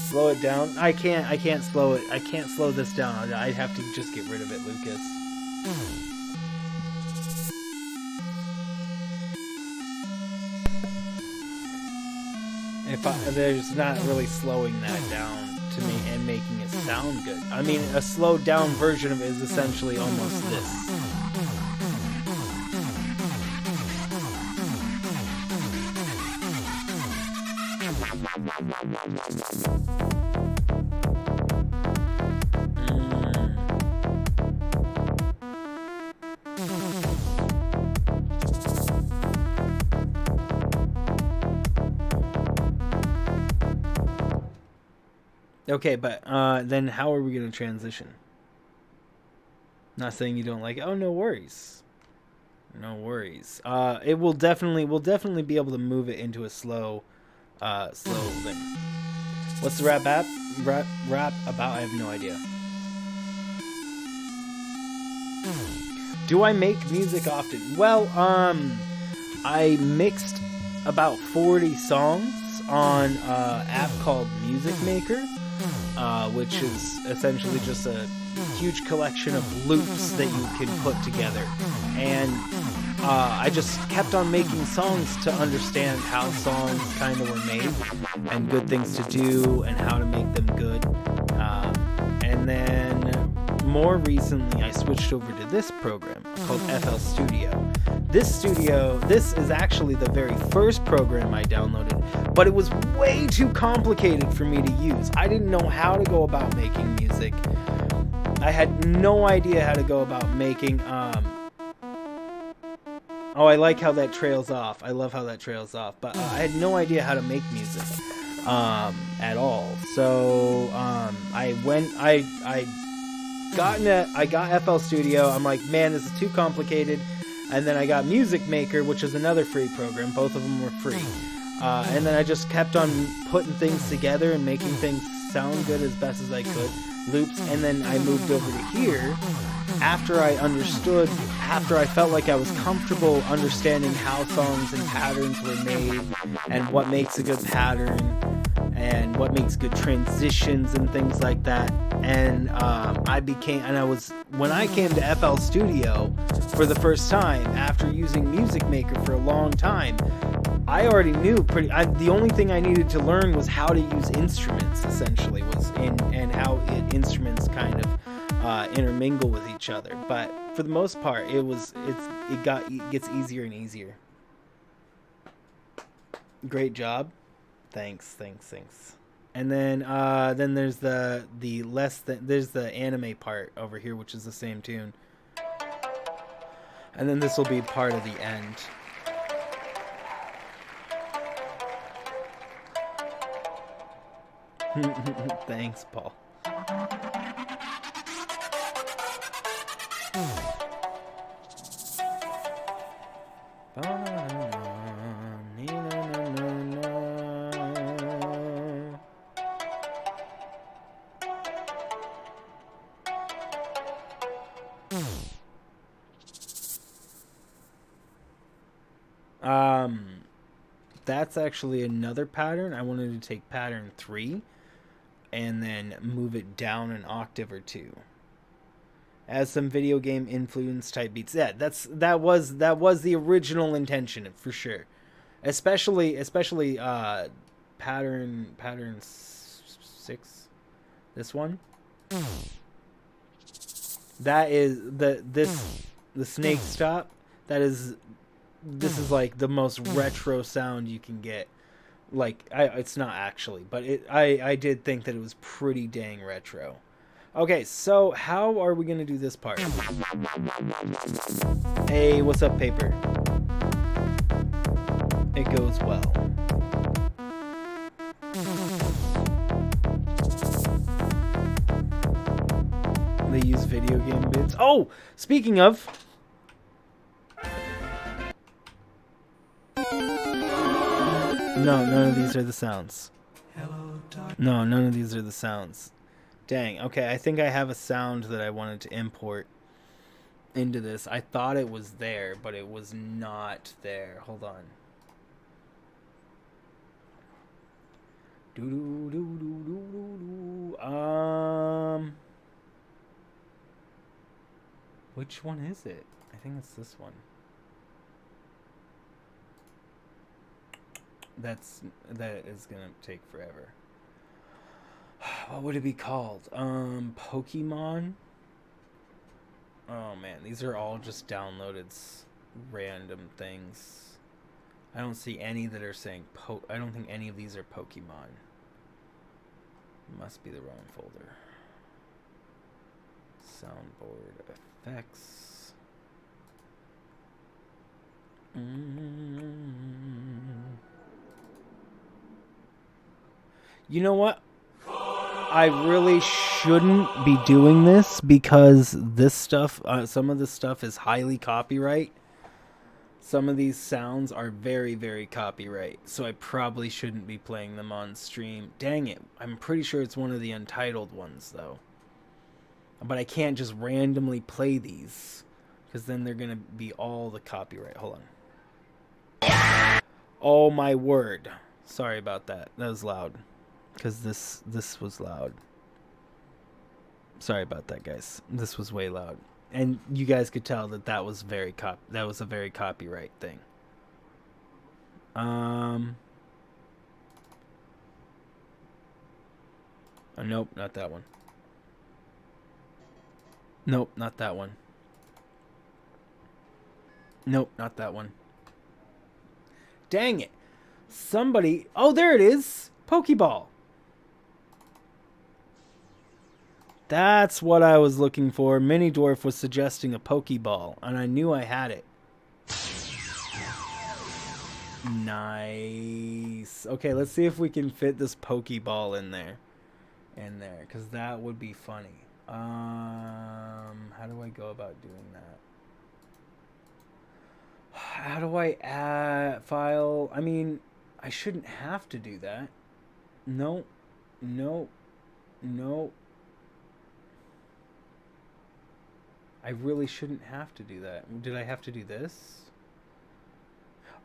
Slow it down. I can't slow it. I can't slow this down. I'd have to just get rid of it, Lucas. There's not really slowing that down to me and making it sound good. I mean, a slowed down version of it is essentially almost this. Okay, but then how are we going to transition? Not saying you don't like it. Oh, no worries. No worries. We'll definitely be able to move it into a slow thing. What's the rap about? I have no idea. Do I make music often? Well, I mixed about 40 songs on an app called Music Maker, which is essentially just a huge collection of loops that you can put together. And I just kept on making songs to understand how songs kind of were made and good things to do and how to make them good. And then more recently, I switched over to this program called FL Studio. This is actually the very first program I downloaded, but it was way too complicated for me to use. I didn't know how to go about making music. I had no idea how to go about making, oh, I like how that trails off. I love how that trails off, but I had no idea how to make music, at all. So, I got FL Studio. I'm like, man, this is too complicated. And then I got Music Maker, which is another free program. Both of them were free. And then I just kept on putting things together and making things sound good as best as I could. Loops. And then I moved over to here after I felt like I was comfortable understanding how songs and patterns were made and what makes a good pattern and what makes good transitions and things like that. And when I came to FL Studio for the first time after using Music Maker for a long time, I already knew the only thing I needed to learn was how to use instruments, essentially, and how instruments kind of intermingle with each other. But for the most part, it gets easier and easier. Great job. Thanks. And then there's there's the anime part over here, which is the same tune. And then this will be part of the end. Thanks, Paul. That's actually another pattern. I wanted to take pattern 3 and then move it down an octave or 2. As some video game influence type beats. Yeah, that was the original intention for sure. Especially pattern 6. This one. That is the snake stop. This is like the most retro sound you can get. Like it's not actually, but I did think that it was pretty dang retro. Okay, so how are we gonna do this part? Hey, what's up, Paper? It goes well. They use video game bits. Oh, speaking of. No, none of these are the sounds. No, none of these are the sounds. Dang, okay, I think I have a sound that I wanted to import into this. I thought it was there, but it was not there. Hold on. Which one is it? I think it's this one. That is gonna take forever. What would it be called? Pokemon? Oh man, these are all just downloaded random things. I don't see any that are saying I don't think any of these are Pokemon. Must be the wrong folder. Soundboard effects. You know what? I really shouldn't be doing this because this stuff, some of this stuff is highly copyright. Some of these sounds are very, very copyright. So I probably shouldn't be playing them on stream. Dang it. I'm pretty sure it's one of the untitled ones, though. But I can't just randomly play these, because then they're going to be all the copyright. Hold on. Oh, my word. Sorry about that. That was loud. Because this was loud. Sorry about that, guys. This was way loud. And you guys could tell that was a very copyright thing. Oh, nope, not that one. Nope, not that one. Nope, not that one. Dang it. Somebody... Oh, there it is. Pokeball. That's what I was looking for. Mini Dwarf was suggesting a Pokeball, and I knew I had it. Nice. Okay, let's see if we can fit this Pokeball in there. Because that would be funny. How do I go about doing that? How do I add file? I mean, I shouldn't have to do that. No. I really shouldn't have to do that. Did I have to do this?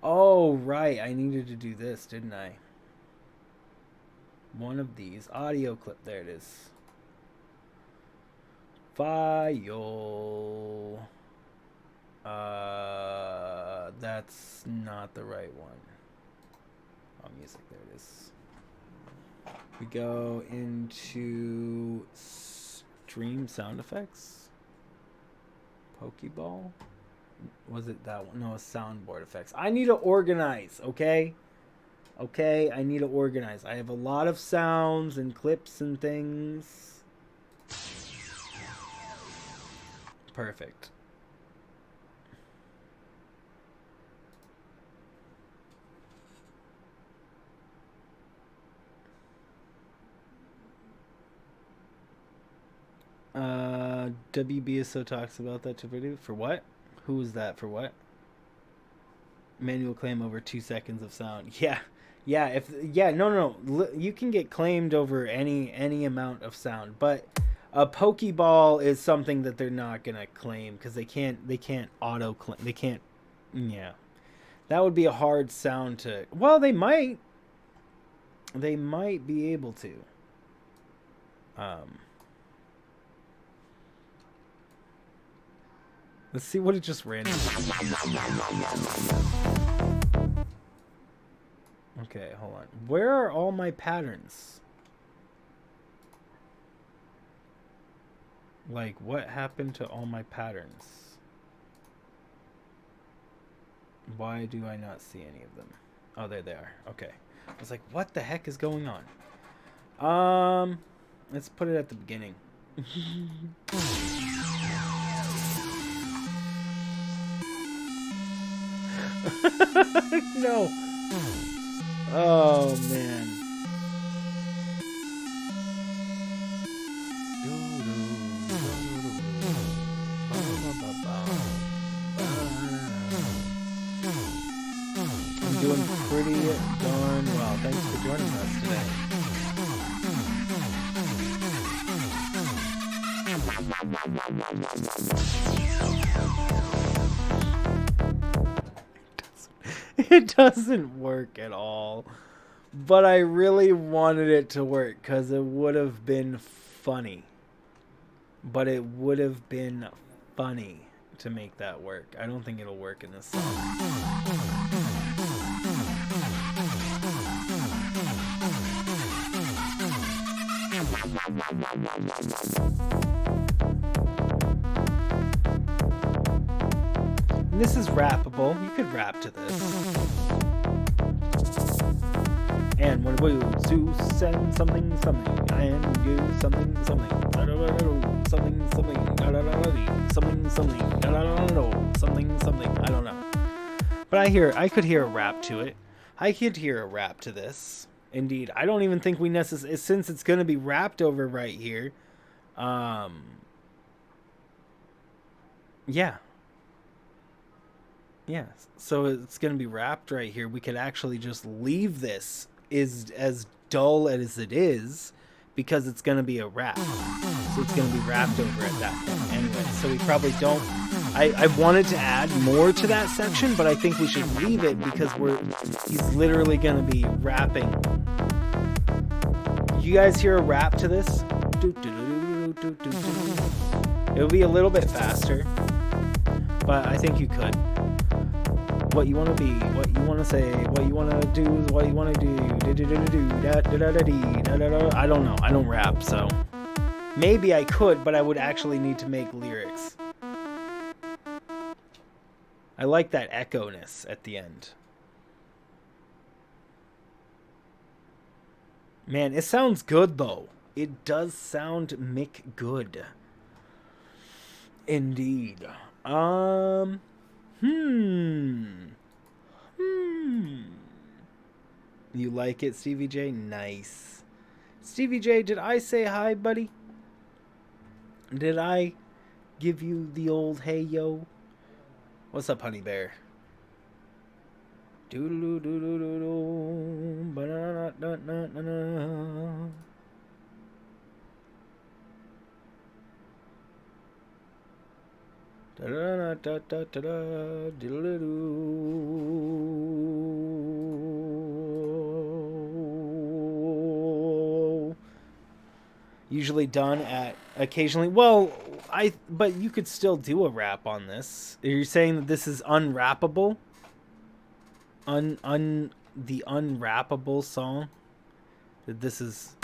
Oh, right. I needed to do this, didn't I? One of these. Audio clip. There it is. File. That's not the right one. Oh, music. There it is. We go into stream sound effects. Pokeball? Was it that one? No, soundboard effects. I need to organize, okay? Okay, I need to organize. I have a lot of sounds and clips and things. Perfect. WBSO talks about that to video. For what? Who is that? For what? Manual claim over 2 seconds of sound. Yeah. No. You can get claimed over any amount of sound, but a Pokeball is something that they're not gonna claim because they can't auto claim. They can't. Yeah, that would be a hard sound to. Well, they might. They might be able to. Let's see what it just ran. Okay, hold on. Where are all my patterns? Like, what happened to all my patterns? Why do I not see any of them? Oh, there they are. Okay. I was like, what the heck is going on? Let's put it at the beginning. No. Oh, man. I'm doing pretty darn well. Thanks for joining us today. It doesn't work at all. But I really wanted it to work because it would have been funny. But it would have been funny to make that work. I don't think it'll work in this song. And this is rappable. You could rap to this. And when we do send something, and you something, something, something, I don't know. But I could hear a rap to it. I could hear a rap to this. Indeed, I don't even think we necessarily, since it's going to be rapped over right here. Yeah. Yeah, so it's going to be wrapped right here. We could actually just leave this as dull as it is because it's going to be a wrap. So it's going to be wrapped over at that point anyway. So we probably don't... I wanted to add more to that section, but I think we should leave it because he's literally going to be rapping. You guys hear a rap to this? It'll be a little bit faster, but I think you could. What you want to be, what you want to say, what you want to do is what you want to do. I don't know. I don't rap, so maybe I could, but I would actually need to make lyrics. I like that echo-ness at the end. Man, it sounds good though. It does sound good. Indeed. You like it, Stevie J? Nice. Stevie J, did I say hi, buddy? Did I give you the old hey, yo? What's up, honey bear? Doodle-doo-doo-doo-doo-doo. Ba-da-da-da-da-da-da. Usually done at occasionally. Well, but you could still do a rap on this. Are you saying that this is unwrappable? The unwrappable song? That this is...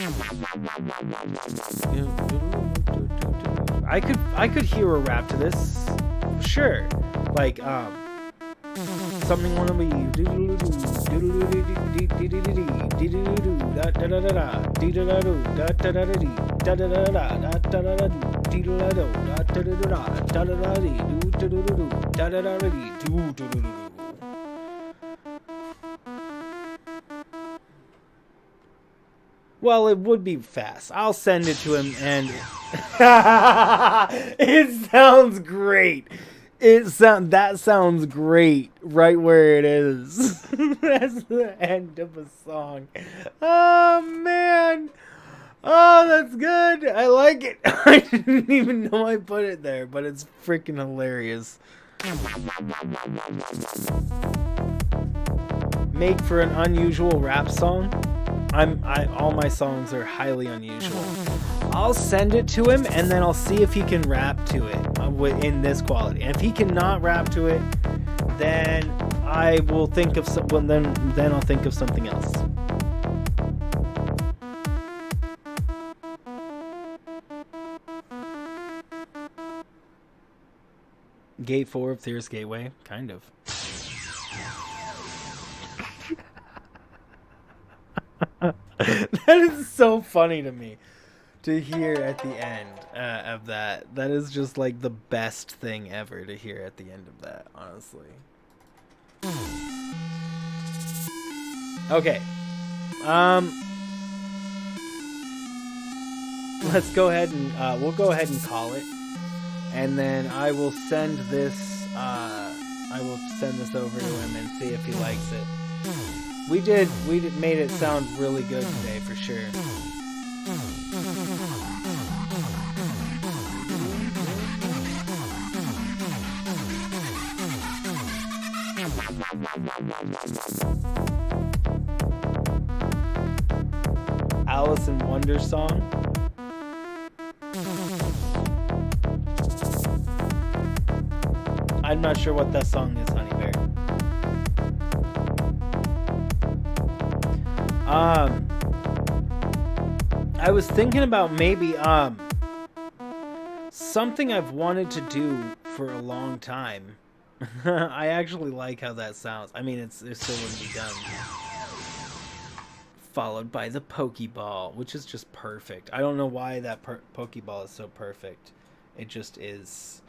I could hear a rap to this. Sure. Like, something wanna be well, it would be fast. I'll send it to him and it sounds great. That sounds great right where it is. That's the end of a song. Oh man. Oh, that's good. I like it. I didn't even know I put it there, but it's freaking hilarious. Make for an unusual rap song. All my songs are highly unusual. I'll send it to him and then I'll see if he can rap to it in this quality. And if he cannot rap to it, then I will think of then I'll think of something else. Gate 4 of Theorist Gateway, kind of. That is so funny to me to hear at the end of that. That is just like the best thing ever to hear at the end of that, honestly. Okay. Let's go ahead and we'll go ahead and call it, and then I will send this over to him and see if he likes it. We made it sound really good today for sure. Alice in Wonder song. I'm not sure what that song is, Honey Bear. I was thinking about maybe something I've wanted to do for a long time. I actually like how that sounds. I mean, it still wouldn't be done. Followed by the Pokeball, which is just perfect. I don't know why that Pokeball is so perfect. It just is.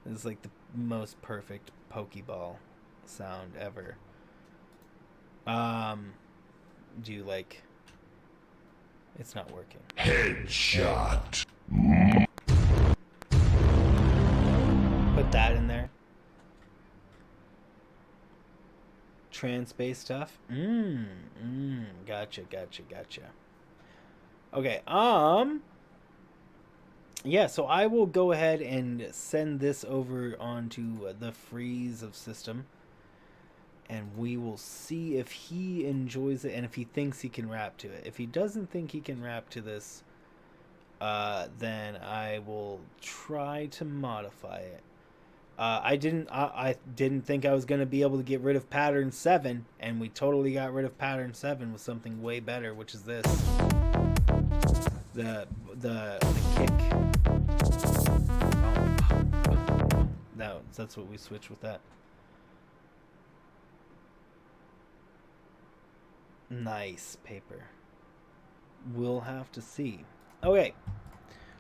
It's like the most perfect Pokeball sound ever. Do you like... It's not working. Headshot. Put that in there. Trans-based stuff. Gotcha. Okay, yeah, so I will go ahead and send this over onto the Freeze of System, and we will see if he enjoys it and if he thinks he can rap to it. If he doesn't think he can rap to this, then I will try to modify it. I didn't think I was going to be able to get rid of pattern 7, and we totally got rid of pattern 7 with something way better, which is this. The kick. Oh. That's what we switch with that. Nice paper. We'll have to see. Okay.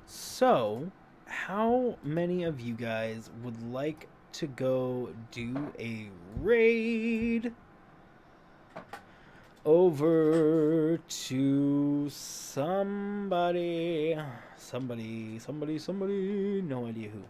So, how many of you guys would like to go do a raid over to somebody, no idea who.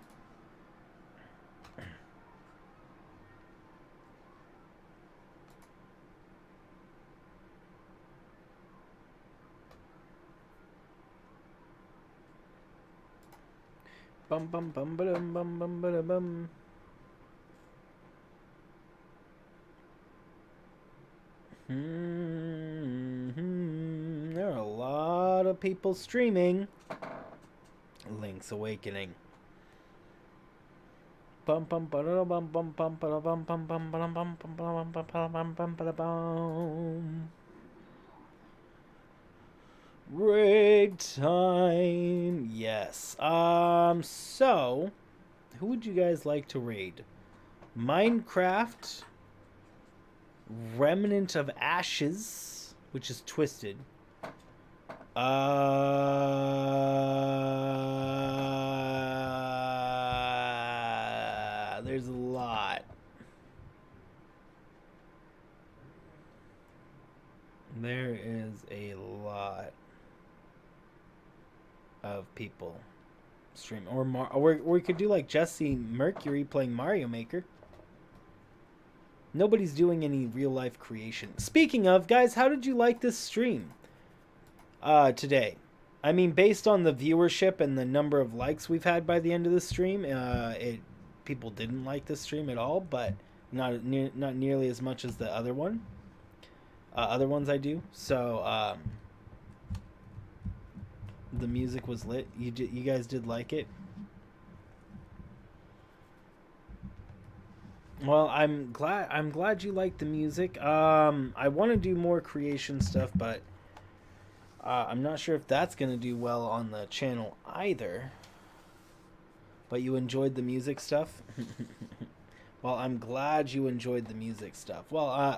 Bum bum bum ba-dum bum bum ba-da-bum. There are a lot of people streaming Link's Awakening. Bum bum ba-da bum bum bum ba-da bum bum bum ba-dum bum bum bum bum bum bum ba-da-bum. Raid time. Yes. So who would you guys like to raid? Minecraft Remnant of Ashes, which is twisted. There's a lot. There is a lot of people stream, or we could do like Jesse Mercury playing Mario Maker. Nobody's doing any real life creation. Speaking of, guys, how did you like this stream today? I mean, based on the viewership and the number of likes we've had by the end of the stream, people didn't like this stream at all, but not nearly as much as the other one. Other ones I do. So the music was lit. You guys did like it. Well, I'm glad you liked the music. I want to do more creation stuff, but I'm not sure if that's gonna do well on the channel either. But you enjoyed the music stuff? Well, I'm glad you enjoyed the music stuff. Well,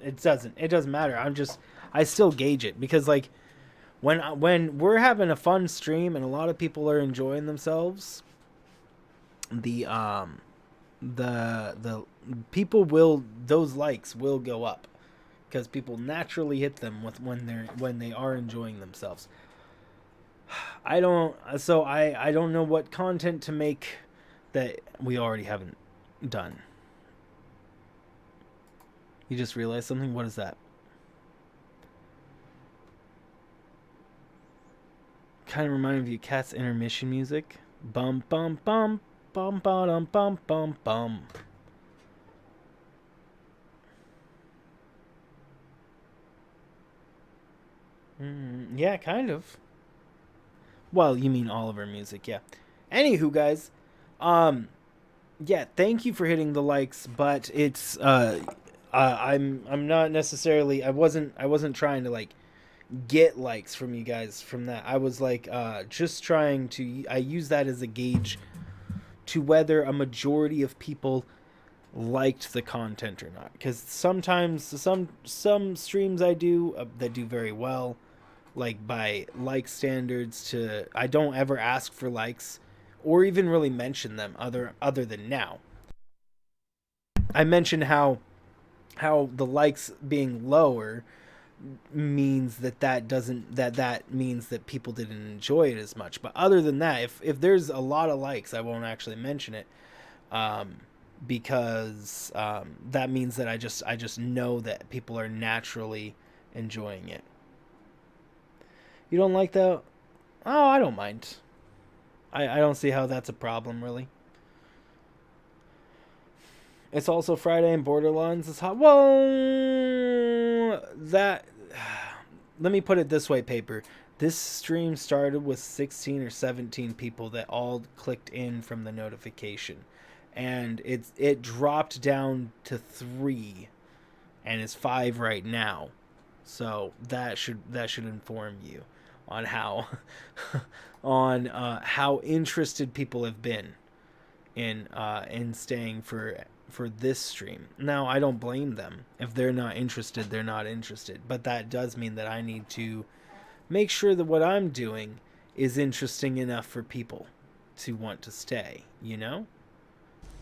it doesn't matter. I still gauge it because like when we're having a fun stream and a lot of people are enjoying themselves, the people will, those likes will go up because people naturally hit them when they are enjoying themselves. I don't know what content to make that we already haven't done. You just realized something? What is that? Kind of reminded me of Cat's intermission music. Bum bum bum bum bum bum bum bum. Yeah, kind of. Well, you mean all of our music, yeah. Anywho, guys, yeah, thank you for hitting the likes, but it's I'm not necessarily, I wasn't trying to like get likes from you guys from that. I was like just trying to, I use that as a gauge to whether a majority of people liked the content or not, because sometimes some streams I do that do very well, like by like standards, to I don't ever ask for likes or even really mention them other than now. I mentioned how the likes being lower means that means that people didn't enjoy it as much. But other than that, if there's a lot of likes, I won't actually mention it, because that means that I just know that people are naturally enjoying it. You don't like that? Oh, I don't mind. I don't see how that's a problem, really. It's also Friday and Borderlands is hot. Well, that... Let me put it this way, Paper. This stream started with 16 or 17 people that all clicked in from the notification. And it dropped down to 3. And it's 5 right now. So that should inform you on how how interested people have been in staying for this stream. Now, I don't blame them. If they're not interested, they're not interested. But that does mean that I need to make sure that what I'm doing is interesting enough for people to want to stay, you know?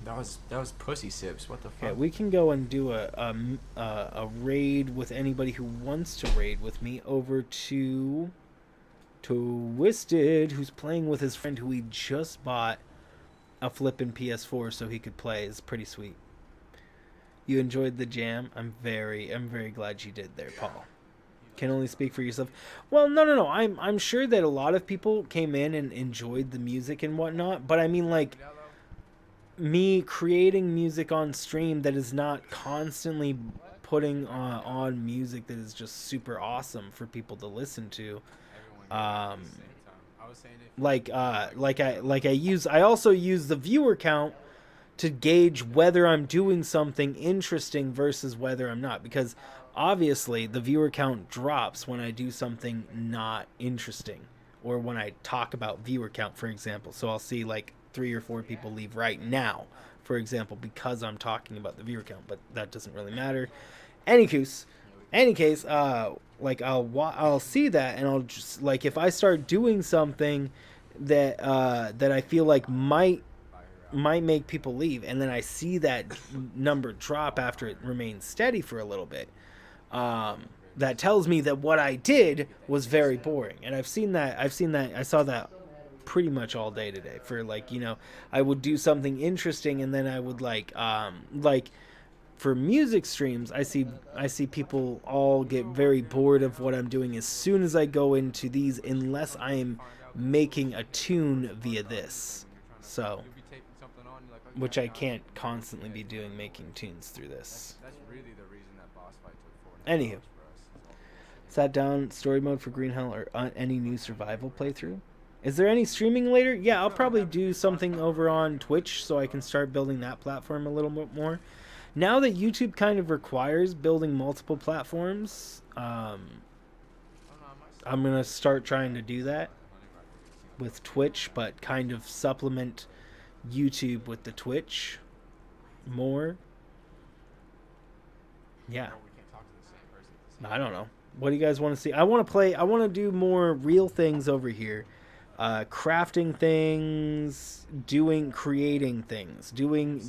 That was pussy sips. What the fuck? Okay, we can go and do a raid with anybody who wants to raid with me over to Twisted, who's playing with his friend who he just bought a flippin' PS4 so he could play. Is pretty sweet. You enjoyed the jam? I'm very glad you did there, Paul. Can only speak for yourself. Well, no. I'm sure that a lot of people came in and enjoyed the music and whatnot, but I mean, like, me creating music on stream that is not constantly putting on music that is just super awesome for people to listen to. I also use the viewer count to gauge whether I'm doing something interesting versus whether I'm not, because obviously the viewer count drops when I do something not interesting, or when I talk about viewer count, for example. So I'll see like 3 or 4 people leave right now, for example, because I'm talking about the viewer count, but that doesn't really matter. Any case, like I'll see that, and I'll just, like, if I start doing something that that I feel like might make people leave, and then I see that number drop after it remains steady for a little bit, that tells me that what I did was very boring. And I saw that pretty much all day today. For, like, you know, I would do something interesting, and then I would like for music streams, I see people all get very bored of what I'm doing as soon as I go into these, unless I am making a tune via this. So, which I can't constantly be doing, making tunes through this. Anywho, sat down story mode for Green Hell, or any new survival playthrough. Is there any streaming later? Yeah, I'll probably do something over on Twitch so I can start building that platform a little bit more. Now that YouTube kind of requires building multiple platforms, I'm going to start trying to do that with Twitch, but kind of supplement YouTube with the Twitch more. Yeah. I don't know. What do you guys want to see? I want to do more real things over here. Crafting things, creating things, doing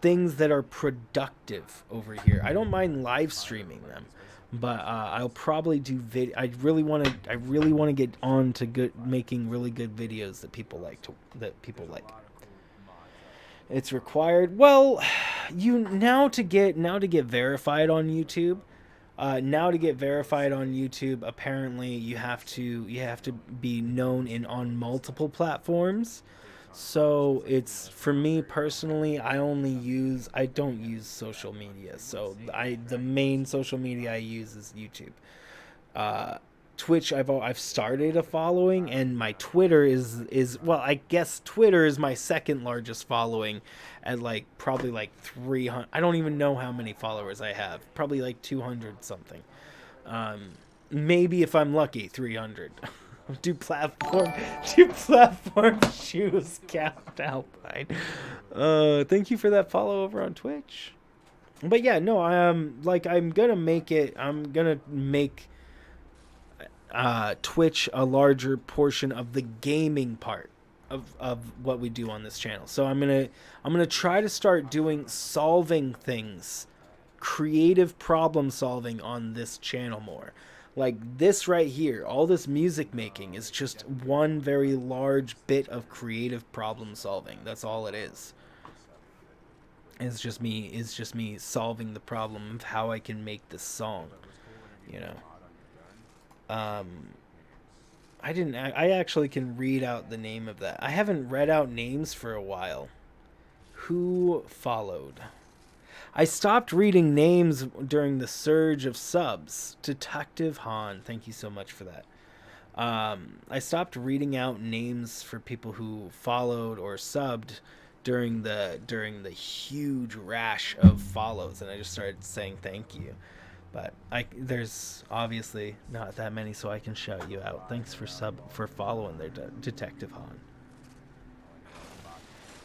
things that are productive over here. I don't mind live streaming them, but I'll probably do I really want to get on to making really good videos that people like. It's required. Well, now to get verified on YouTube. Apparently you have to be known on multiple platforms. So it's, for me personally, I don't use social media. So the main social media I use is YouTube. Twitch, I've started a following, and my Twitter is well, I guess Twitter is my second largest following, at probably 300. I don't even know how many followers I have. Probably 200 something. Maybe if I'm lucky, 300. do platform shoes capped alpine. Thank you for that follow over on Twitch. But yeah, no, I'm gonna make Twitch a larger portion of the gaming part of what we do on this channel. So I'm gonna try to start doing solving things, creative problem solving on this channel more. Like this right here, all this music making is just one very large bit of creative problem solving. That's all it is. It's just me solving the problem of how I can make this song, you know. I actually can read out the name of that. I haven't read out names for a while. Who followed? I stopped reading names during the surge of subs. Detective Han, thank you so much for that. I stopped reading out names for people who followed or subbed during the huge rash of follows, and I just started saying thank you. But there's obviously not that many, so I can shout you out. Thanks for following there, Detective Han.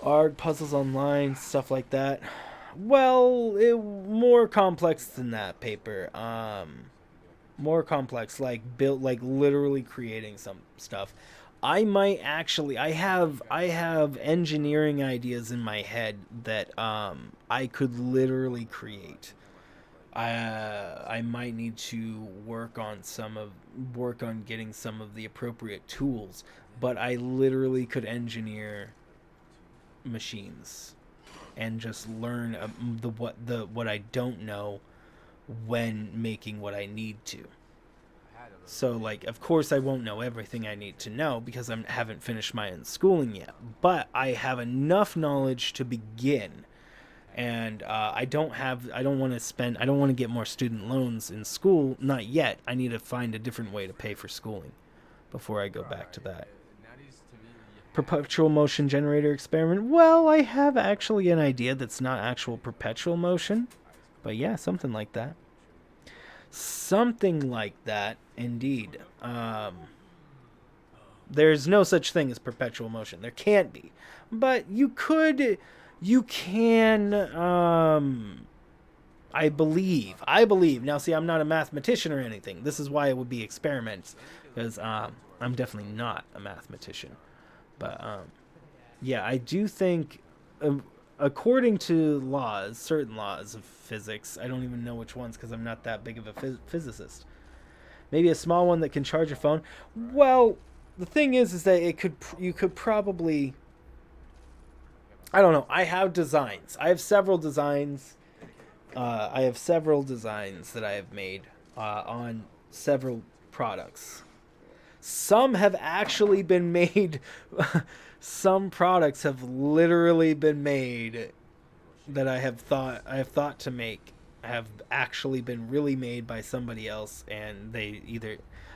Art, puzzles online, stuff like that. Well, more complex than that, Paper. More complex, literally creating some stuff. I have engineering ideas in my head that I could literally create. I might need to work on getting some of the appropriate tools, but I literally could engineer machines and just learn what I don't know when making what I need to. So of course I won't know everything I need to know because I haven't finished my own schooling yet, but I have enough knowledge to begin. And I don't want to get more student loans in school, not yet. I need to find a different way to pay for schooling before I go back to that. Perpetual motion generator experiment. Well, I have actually an idea that's not actual perpetual motion, but yeah, something like that. Something like that, indeed. There's no such thing as perpetual motion. There can't be, but you can. I believe. Now, see, I'm not a mathematician or anything. This is why it would be experiments, because I'm definitely not a mathematician. But yeah, I do think, according to certain laws of physics, I don't even know which ones because I'm not that big of a physicist. Maybe a small one that can charge a phone. Well, the thing is that you could probably. I don't know. I have designs. I have several designs. That I have made on several products. Some have actually been made. Some products have literally been made that I have thought to make have actually been really made by somebody else, and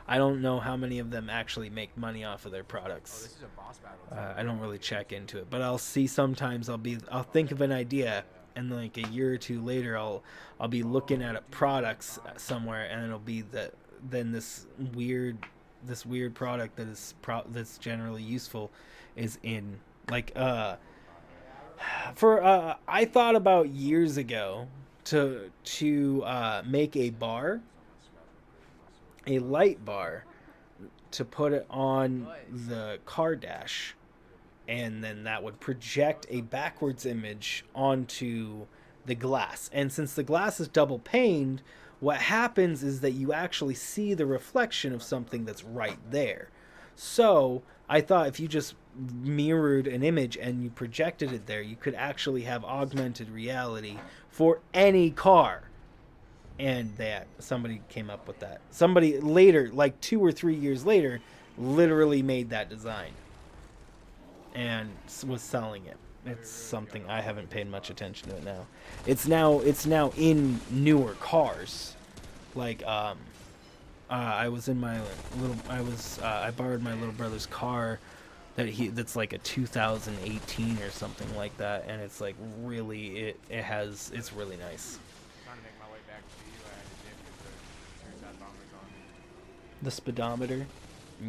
I don't know how many of them actually make money off of their products. I don't really check into it, but I'll see sometimes I'll think of an idea, and a year or two later I'll be looking at products somewhere, and it'll be this weird product that's generally useful is in Like I thought about years ago to make a bar, a light bar, to put it on the car dash, and then that would project a backwards image onto the glass. And since the glass is double paned, what happens is that you actually see the reflection of something that's right there. So I thought if you just mirrored an image and you projected it there, you could actually have augmented reality for any car. And that somebody came up with that. Somebody later, like 2 or 3 years later, literally made that design and was selling it. It's something I haven't paid much attention to it now. It's now in newer cars. Like I was in my little I borrowed my little brother's car that's like a 2018 or something like that, and it's like really it's really nice. Trying to make my way back to you. I had to dip because the bomber's on me. The speedometer.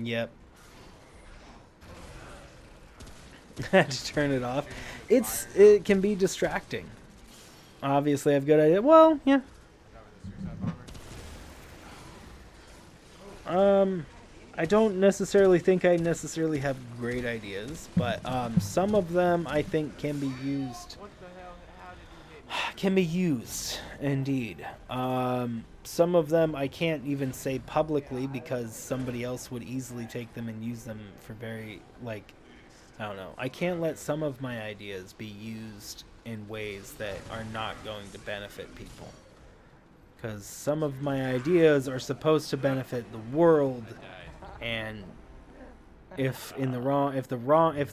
Yep. Had to turn it off. It can be distracting. Obviously, I have a good idea. Well, yeah. I don't necessarily think I necessarily have great ideas, but some of them I think can be used. What the hell? How did you hit me? Can be used, indeed. Some of them I can't even say publicly because somebody else would easily take them and use them for very, like, I don't know. I can't let some of my ideas be used in ways that are not going to benefit people. Because some of my ideas are supposed to benefit the world, and if the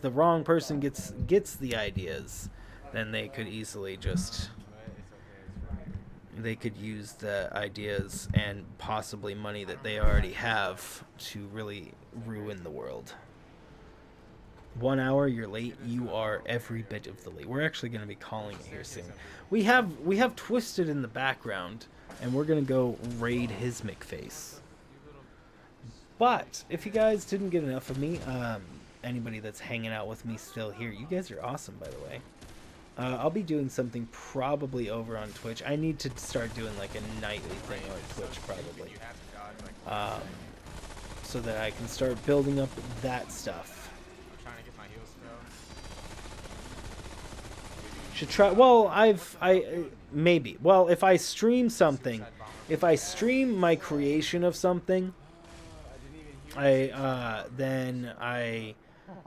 wrong person gets the ideas, then they could easily just use the ideas and possibly money that they already have to really ruin the world. 1 hour, you're late. You are every bit of the late. We're actually going to be calling it here soon. We have Twisted in the background, and we're going to go raid his McFace. But if you guys didn't get enough of me, anybody that's hanging out with me still here, you guys are awesome, by the way. I'll be doing something probably over on Twitch. I need to start doing like a nightly thing on Twitch, probably, so that I can start building up that stuff. Should try. Well, maybe. Well, if I stream something, if I stream my creation of something, and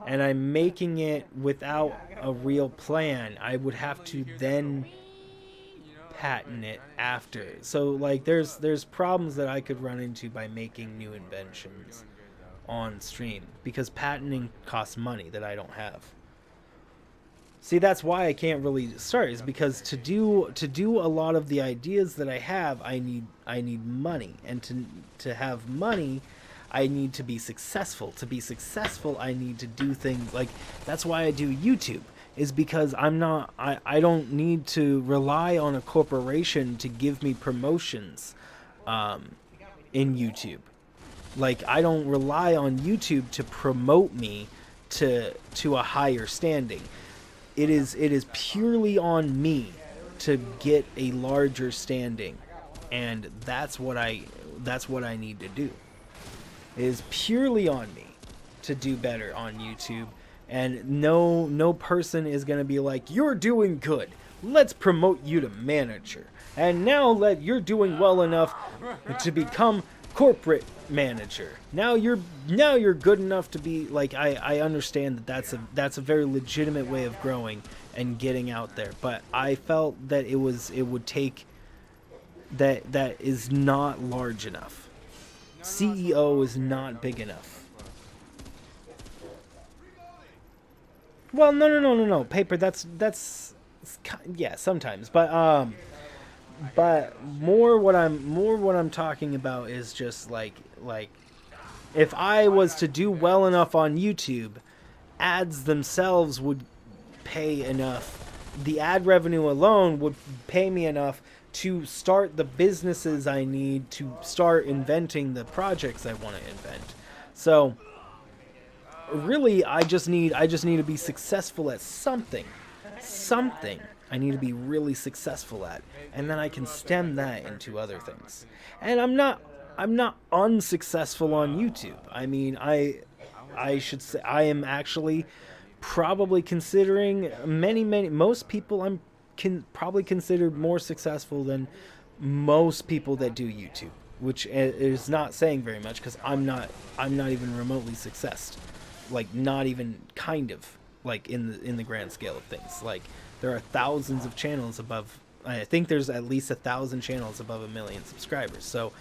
I'm making it without a real plan, I would have to then patent it after. So like there's problems that I could run into by making new inventions on stream, because patenting costs money that I don't have. See, that's why I can't really start, is because to do a lot of the ideas that I have, I need money, and to have money, I need to be successful. To be successful, I need to do things like, that's why I do YouTube, is because I don't need to rely on a corporation to give me promotions in YouTube. Like, I don't rely on YouTube to promote me to a higher standing. It is purely on me to get a larger standing, and that's what I need to do. It is purely on me to do better on YouTube, and no person is gonna be like, you're doing good, let's promote you to manager, and now you're doing well enough to become corporate manager. Now you're good enough to be like, I understand that's a very legitimate way of growing and getting out there, but I felt that it would take that is not large enough. CEO is not big enough. Well, no, paper. That's yeah, sometimes, but more what I'm talking about is just like if I was to do well enough on YouTube, ads themselves would pay enough. The ad revenue alone would pay me enough to start the businesses I need to start inventing the projects I want to invent. So really, I just need to be successful at something. I need to be really successful at, and then I can stem that into other things. And I'm not unsuccessful on YouTube. I mean, I should say I am actually probably considering most people I'm probably considered more successful than most people that do YouTube, which is not saying very much because I'm not even remotely successed, like not even kind of like in the grand scale of things. Like there are thousands of channels above. I think there's at least 1,000 channels above 1 million subscribers. So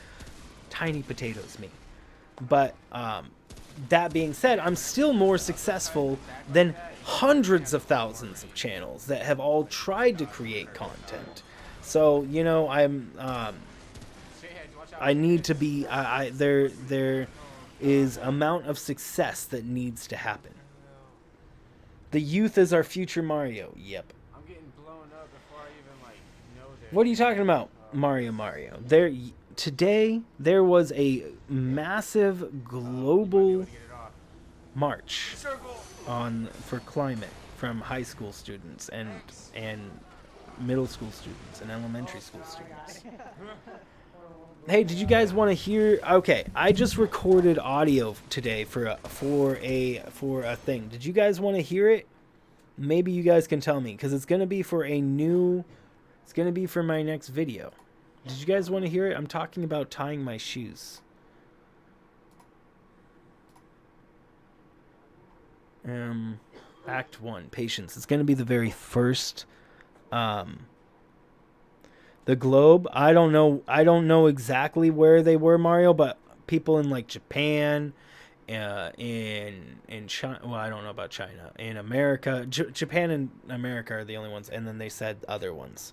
tiny potatoes, me. But that being said, I'm still more successful than hundreds of thousands of channels that have all tried to create content. So you know, I need to be. There is amount of success that needs to happen. The youth is our future Mario. Yep. I'm getting blown up before I even like know this. What are you talking about, Mario? Today there was a massive global march for climate from high school students and middle school students and elementary school students. Hey, did you guys want to hear? Okay, I just recorded audio today for a thing. Did you guys want to hear it? Maybe you guys can tell me because it's gonna be for It's gonna be for my next video. Did you guys want to hear it? I'm talking about tying my shoes. Act 1, patience. It's gonna be the very first. The globe. I don't know exactly where they were, Mario, but people in like Japan, in China. Well, I don't know about China. In America, Japan and America are the only ones, and then they said other ones.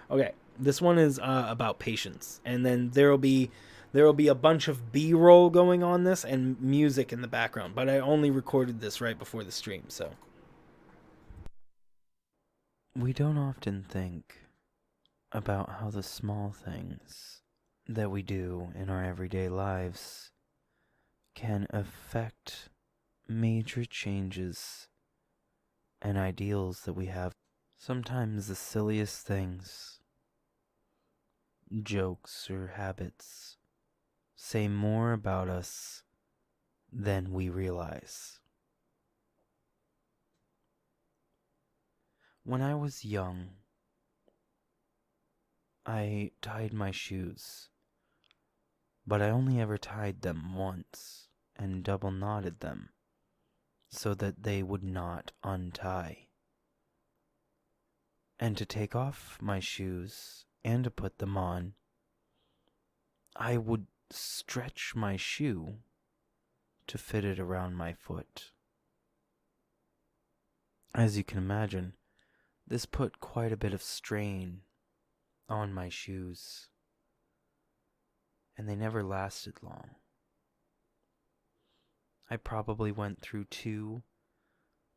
Okay, this one is about patience, and then there will be a bunch of B-roll going on this and music in the background. But I only recorded this right before the stream, so. We don't often think about how the small things that we do in our everyday lives can affect major changes and ideals that we have. Sometimes the silliest things, jokes or habits, say more about us than we realize. When I was young, I tied my shoes, but I only ever tied them once and double knotted them so that they would not untie. And to take off my shoes and to put them on, I would stretch my shoe to fit it around my foot. As you can imagine, this put quite a bit of strain on my shoes, and they never lasted long. I probably went through 2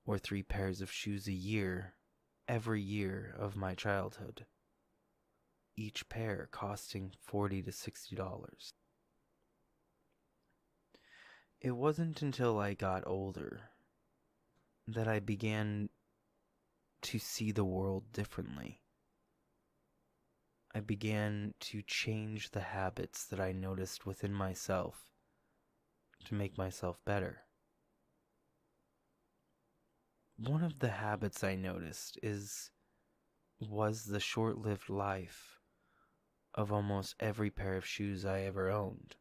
or 3 pairs of shoes a year, every year of my childhood, each pair costing $40 to $60. It wasn't until I got older that I began to see the world differently. I began to change the habits that I noticed within myself to make myself better. One of the habits I noticed was the short-lived life of almost every pair of shoes I ever owned.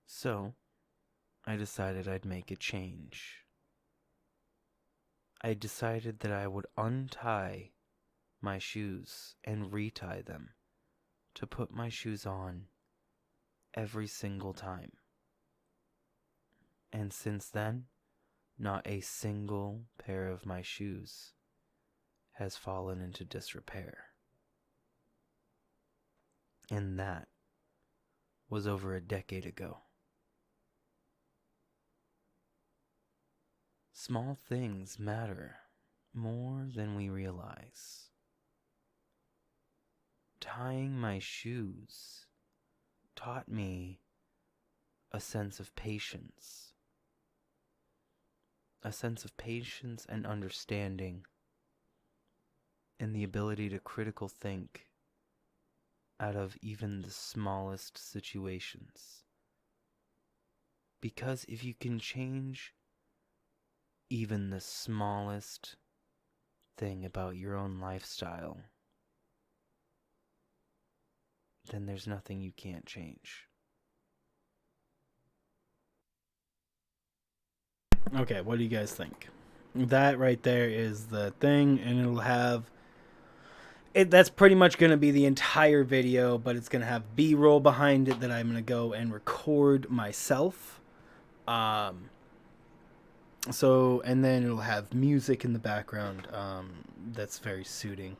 So, I decided I'd make a change. I decided that I would untie my shoes and retie them to put my shoes on every single time. And since then, not a single pair of my shoes has fallen into disrepair. And that was over a decade ago. Small things matter more than we realize. Tying my shoes taught me a sense of patience. A sense of patience and understanding, and the ability to critical think out of even the smallest situations. Because if you can change even the smallest thing about your own lifestyle, then there's nothing you can't change. Okay, what do you guys think? That right there is the thing, and it'll have... that's pretty much going to be the entire video, but it's going to have B-roll behind it that I'm going to go and record myself. So, and then it'll have music in the background that's very suiting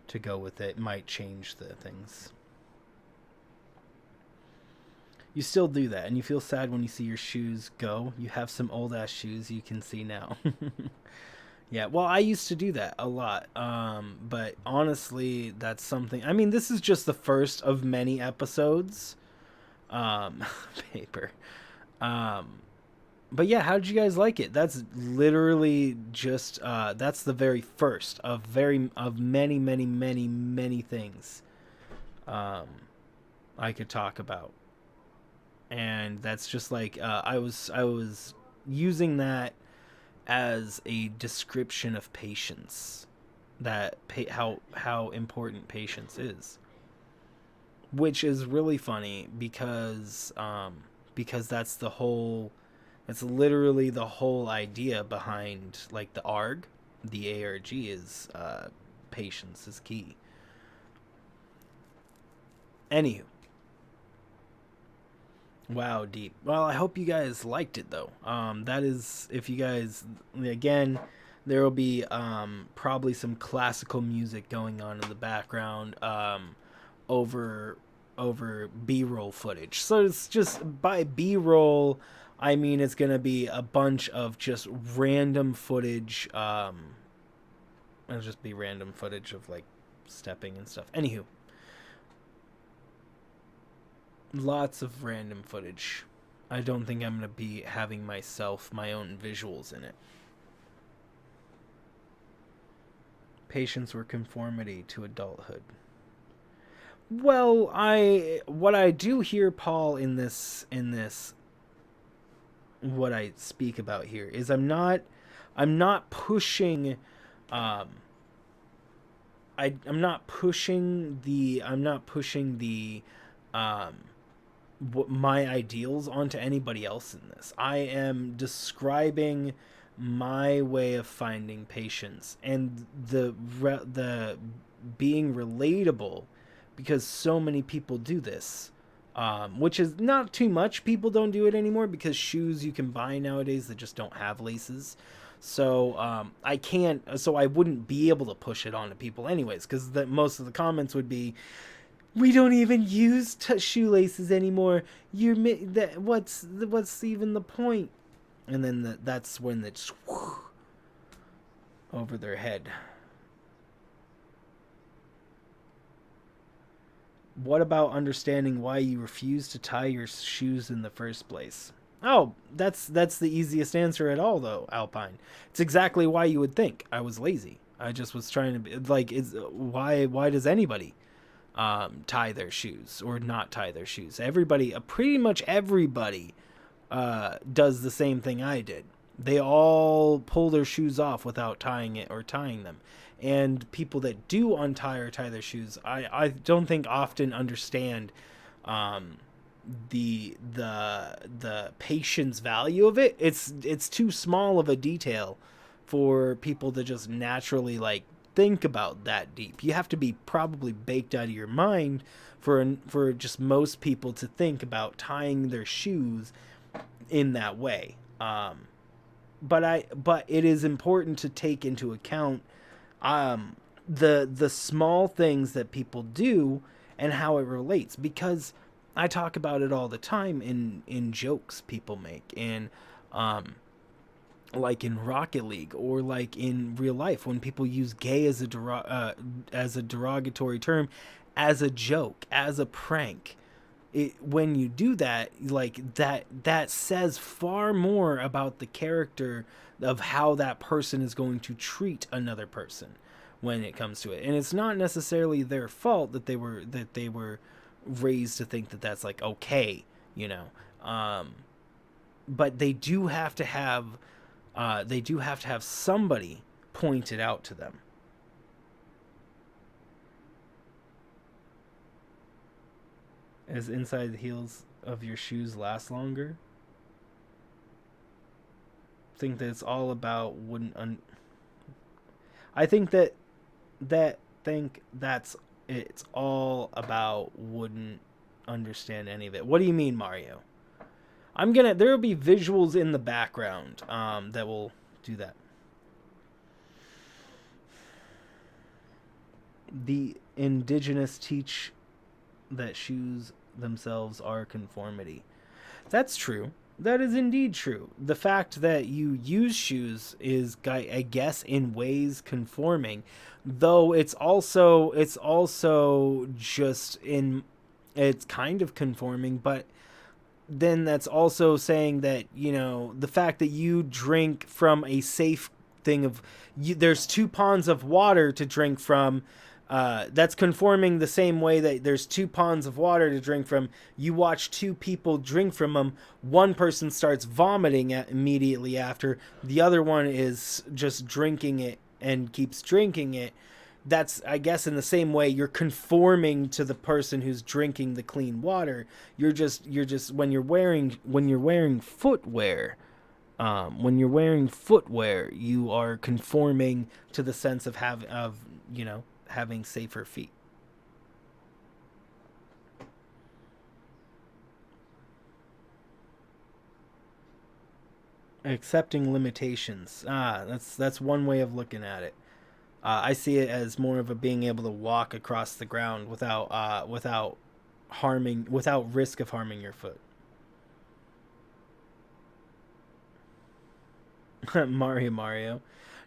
to go with it. Might change the things. You still do that, and you feel sad when you see your shoes go. You have some old-ass shoes you can see now. Yeah, well, I used to do that a lot, but honestly, that's something... I mean, this is just the first of many episodes. Paper. But yeah, how did you guys like it? That's literally just... that's the very first of many, many, many, many things I could talk about. And that's just like... I was using that as a description of patience, that how important patience is, which is really funny because that's literally the whole idea behind like the ARG. The ARG is patience is key. Anywho. Wow, deep. Well, I hope you guys liked it, though. That is, if you guys, again, there will be probably some classical music going on in the background over B-roll footage. So it's just, by B-roll, I mean it's going to be a bunch of just random footage. It'll just be random footage of, like, stepping and stuff. Anywho. Lots of random footage. I don't think I'm going to be having my own visuals in it. Patience or conformity to adulthood. Well, what I do here, Paul, in this what I speak about here is I'm not pushing I'm not pushing the my ideals onto anybody else in this. I am describing my way of finding patience and the being relatable, because so many people do this, which is not too much. People don't do it anymore because shoes you can buy nowadays that just don't have laces. So I wouldn't be able to push it onto people anyways, because most of the comments would be, we don't even use shoelaces anymore. What's even the point? And then that's when it's over their head. What about understanding why you refuse to tie your shoes in the first place? Oh, that's the easiest answer at all, though, Alpine. It's exactly why you would think. I was lazy. I just was trying to be like, why does anybody tie their shoes or not tie their shoes? Everybody, pretty much everybody, does the same thing I did. They all pull their shoes off without tying it or tying them. And people that do untie or tie their shoes, I don't think often understand the patience value of it. It's too small of a detail for people to just naturally like think about that deep. You have to be probably baked out of your mind for just most people to think about tying their shoes in that way. But it is important to take into account the small things that people do and how it relates, because I talk about it all the time in jokes people make, and like in Rocket League or like in real life when people use gay as a derogatory term, as a joke, as a prank. when you do that, like that says far more about the character of how that person is going to treat another person when it comes to it. And it's not necessarily their fault that they were raised to think that that's like okay, you know. But they do have to have somebody point it out to them. As inside the heels of your shoes last longer. Think that it's all about I think it's all about wouldn't understand any of it. What do you mean, Mario? There will be visuals in the background that will do that. The indigenous teach that shoes themselves are conformity. That's true. That is indeed true. The fact that you use shoes is, I guess, in ways conforming, though it's also just it's kind of conforming, but then that's also saying that, you know, the fact that you drink from a safe thing there's 2 ponds of water to drink from. That's conforming the same way that there's 2 ponds of water to drink from. You watch 2 people drink from them. One person starts vomiting immediately after. The other one is just drinking it and keeps drinking it. That's, I guess, in the same way you're conforming to the person who's drinking the clean water. You're just when you're wearing footwear. When you're wearing footwear, you are conforming to the sense of having safer feet. Accepting limitations. That's one way of looking at it. I see it as more of a being able to walk across the ground without risk of harming your foot. Mario.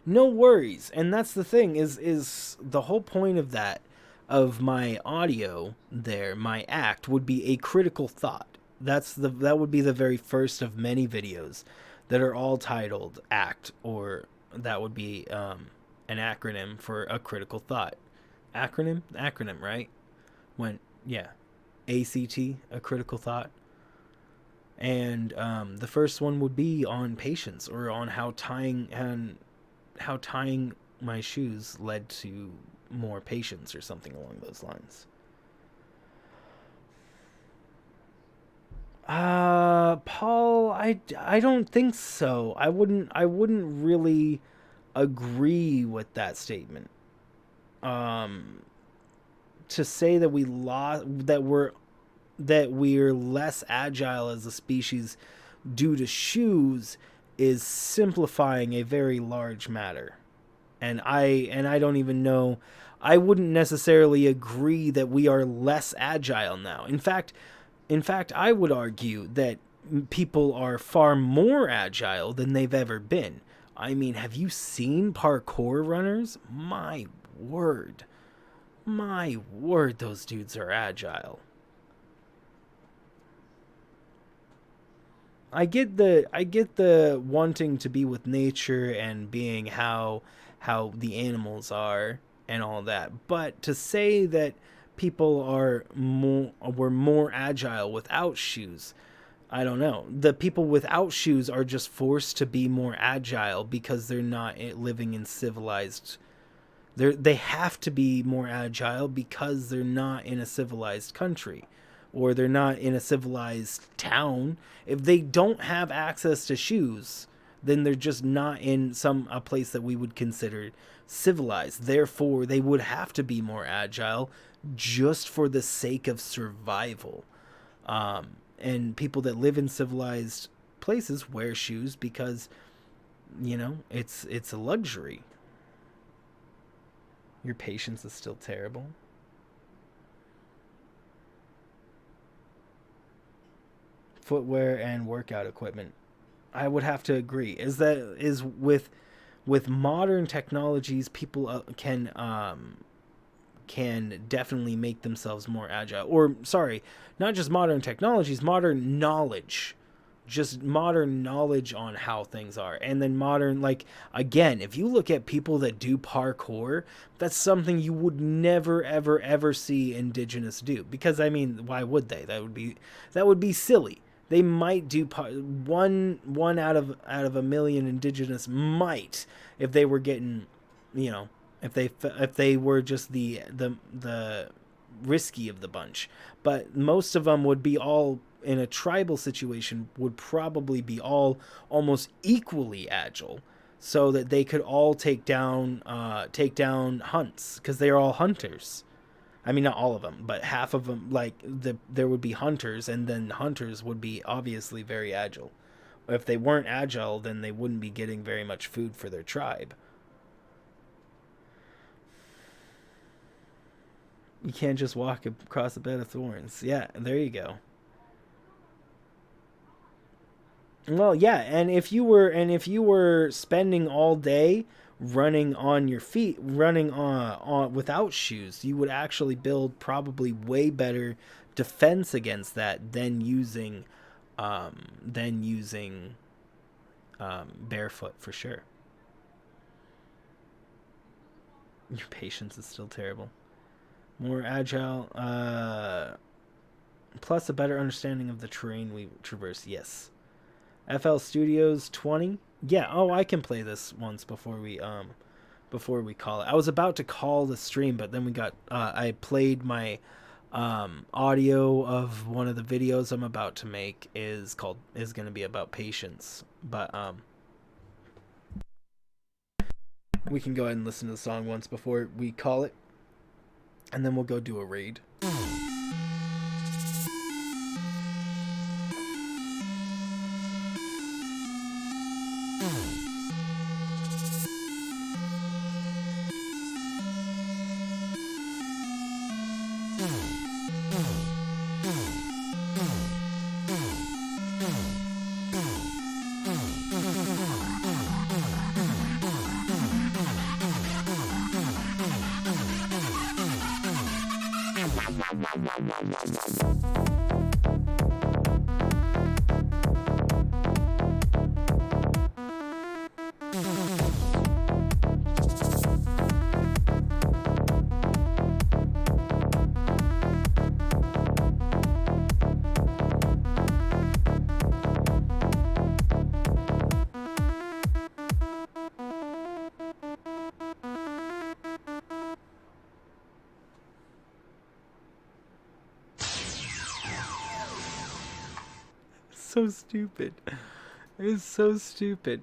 No worries. And that's the thing is the whole point of that, of my audio there, my act would be a critical thought. That would be the very first of many videos that are all titled act, or that would be an acronym for a critical thought. Acronym, right? ACT, a critical thought. And the first one would be on patience, or on how tying my shoes led to more patience, or something along those lines. Paul, I don't think so. I wouldn't really agree with that statement. To say that we're less agile as a species due to shoes is simplifying a very large matter. And I don't even know, I wouldn't necessarily agree that we are less agile now. In fact, I would argue that people are far more agile than they've ever been. I mean, have you seen parkour runners? My word, those dudes are agile. I get the wanting to be with nature and being how the animals are and all that, but to say that people were more agile without shoes, I don't know. The people without shoes are just forced to be more agile because they're not living in civilized. They have to be more agile because they're not in a civilized country, or they're not in a civilized town. If they don't have access to shoes, then they're just not in a place that we would consider civilized. Therefore, they would have to be more agile just for the sake of survival. And people that live in civilized places wear shoes because, it's a luxury. Your patience is still terrible. Footwear and workout equipment. I would have to agree. With modern technologies, people can can definitely make themselves more agile. Or, sorry, not just modern technologies, modern knowledge. Just modern knowledge on how things are. And then modern, like, again, if you look at people that do parkour, that's something you would never, ever, ever see indigenous do. Because, I mean, why would they? That would be silly. They might do one out of a million indigenous might, if they were getting, you know, if they were just the risky of the bunch. But most of them would be all in a tribal situation, would probably be all almost equally agile, so that they could all take down hunts, because they're all hunters. I mean, not all of them, but half of them. Like, there would be hunters, and then hunters would be obviously very agile. If they weren't agile, then they wouldn't be getting very much food for their tribe. You can't just walk across a bed of thorns. Yeah, there you go. Well, yeah, and if you were spending all day running on your feet, running on without shoes, you would actually build probably way better defense against that than using barefoot, for sure. Your patience is still terrible. More agile, plus a better understanding of the terrain we traverse. Yes. FL Studios 20. Yeah, oh, I can play this once before we call it. I was about to call the stream, but then we got I played my audio of one of the videos I'm about to make is going to be about patience. But we can go ahead and listen to the song once before we call it, and then we'll go do a raid. So stupid. It's so stupid.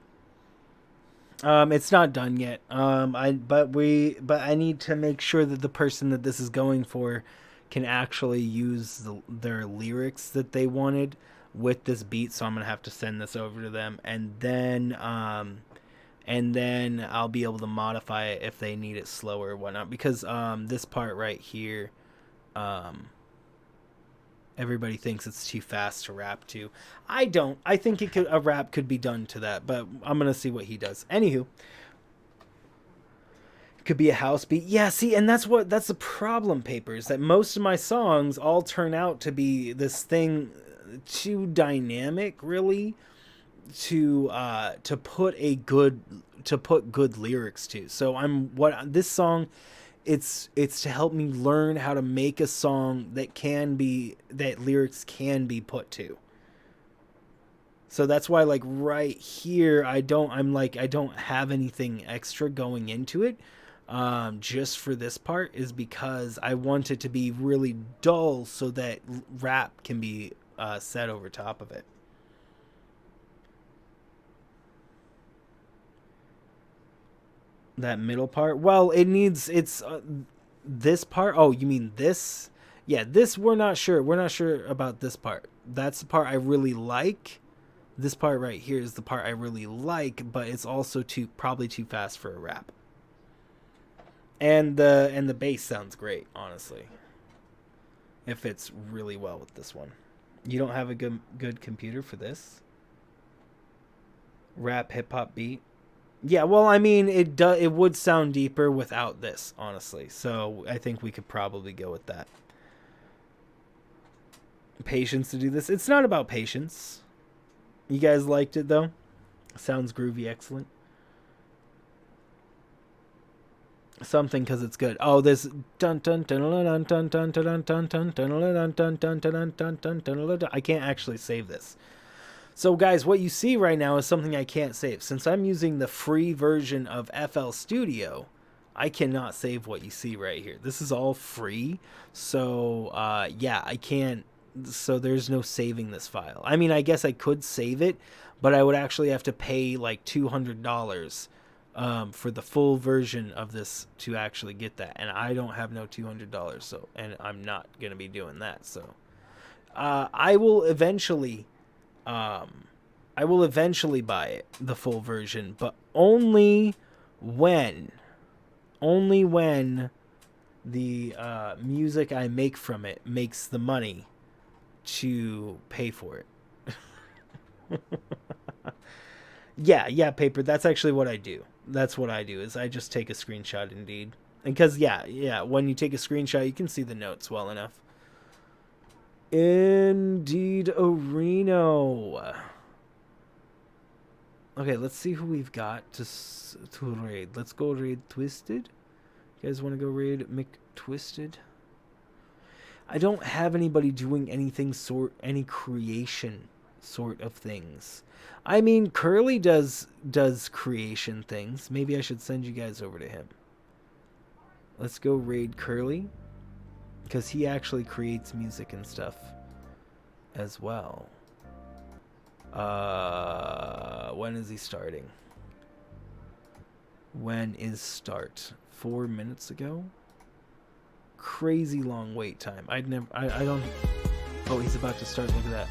It's not done yet. But I need to make sure that the person that this is going for can actually use their lyrics that they wanted with this beat. So I'm gonna have to send this over to them, and then I'll be able to modify it if they need it slower or whatnot. Because this part right here, everybody thinks it's too fast to rap to. I don't. I think a rap could be done to that, but I'm gonna see what he does. Anywho, it could be a house beat. Yeah, see, and that's the problem, Papers, that most of my songs all turn out to be this thing too dynamic, really, to put good lyrics to. So this song, it's to help me learn how to make a song that lyrics can be put to. So that's why, like, right here, I don't have anything extra going into it, just for this part, is because I want it to be really dull so that rap can be set over top of it. That middle part, well, this part. Oh, you mean this? Yeah, this we're not sure about this part. That's the part I really like. This part right here is the part I really like, but it's also probably too fast for a rap. And the bass sounds great, honestly. It fits really well with this one. You don't have a good computer for this? Rap hip hop beat? Yeah, well, I mean, it would sound deeper without this, honestly. So I think we could probably go with that. Patience to do this. It's not about patience. You guys liked it though? Sounds groovy, excellent. Something because it's good. Oh, this dun dun dun dun dun dun dun dun dun dun dun dun dun dun dun dun dun. I can't actually save this. So guys, what you see right now is something I can't save. Since I'm using the free version of FL Studio, I cannot save what you see right here. This is all free. So yeah, I can't. So there's no saving this file. I mean, I guess I could save it, but I would actually have to pay like $200 for the full version of this to actually get that. And I don't have no $200. So, and I'm not going to be doing that. So I will eventually buy it, the full version, but only when the music I make from it makes the money to pay for it. yeah, Paper, that's actually what I do. That's what I do, is I just take a screenshot, indeed. Because yeah, when you take a screenshot, you can see the notes well enough. Indeed, Orino. Okay, let's see who we've got to raid. Let's go raid Twisted. You guys want to go raid McTwisted? I don't have anybody doing any creation sort of things. I mean, Curly does creation things. Maybe I should send you guys over to him. Let's go raid Curly, because he actually creates music and stuff as well. When is he starting? When is start? 4 minutes ago? Crazy long wait time. I don't. Oh, he's about to start. Look at that.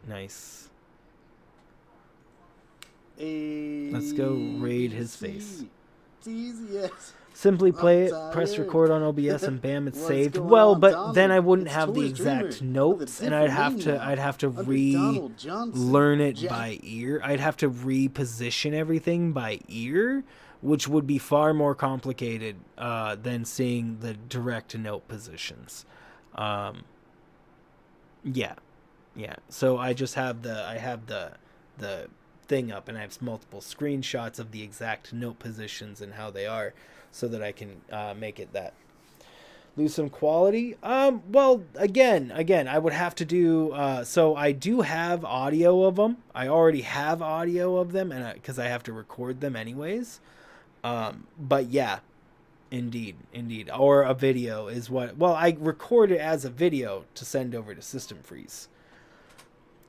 Nice. Let's go raid his face. It's easy, yes. Simply play it, press record on OBS, and bam, it's saved. Well, but then I wouldn't have the exact notes, and I'd have to relearn it by ear. I'd have to reposition everything by ear, which would be far more complicated than seeing the direct note positions. Yeah. So I just have the thing up, and I have multiple screenshots of the exact note positions and how they are, so that I can make it that. Lose some quality. Well, again, I would have to do. So I do have audio of them. I already have audio of them, and because I have to record them anyways. But yeah, indeed, or a video is what. Well, I record it as a video to send over to System Freeze.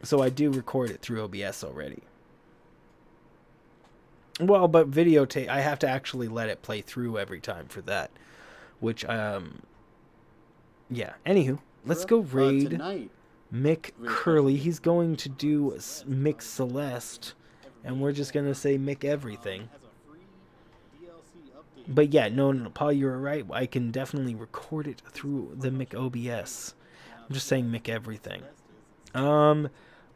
So I do record it through OBS already. Well, but videotape, I have to actually let it play through every time for that, which yeah. Anywho, let's go raid Mick Curly. He's going to do Mick Celeste, and we're just gonna say Mick everything. But yeah, no, Paul, you're right. I can definitely record it through the Mick OBS. I'm just saying Mick everything.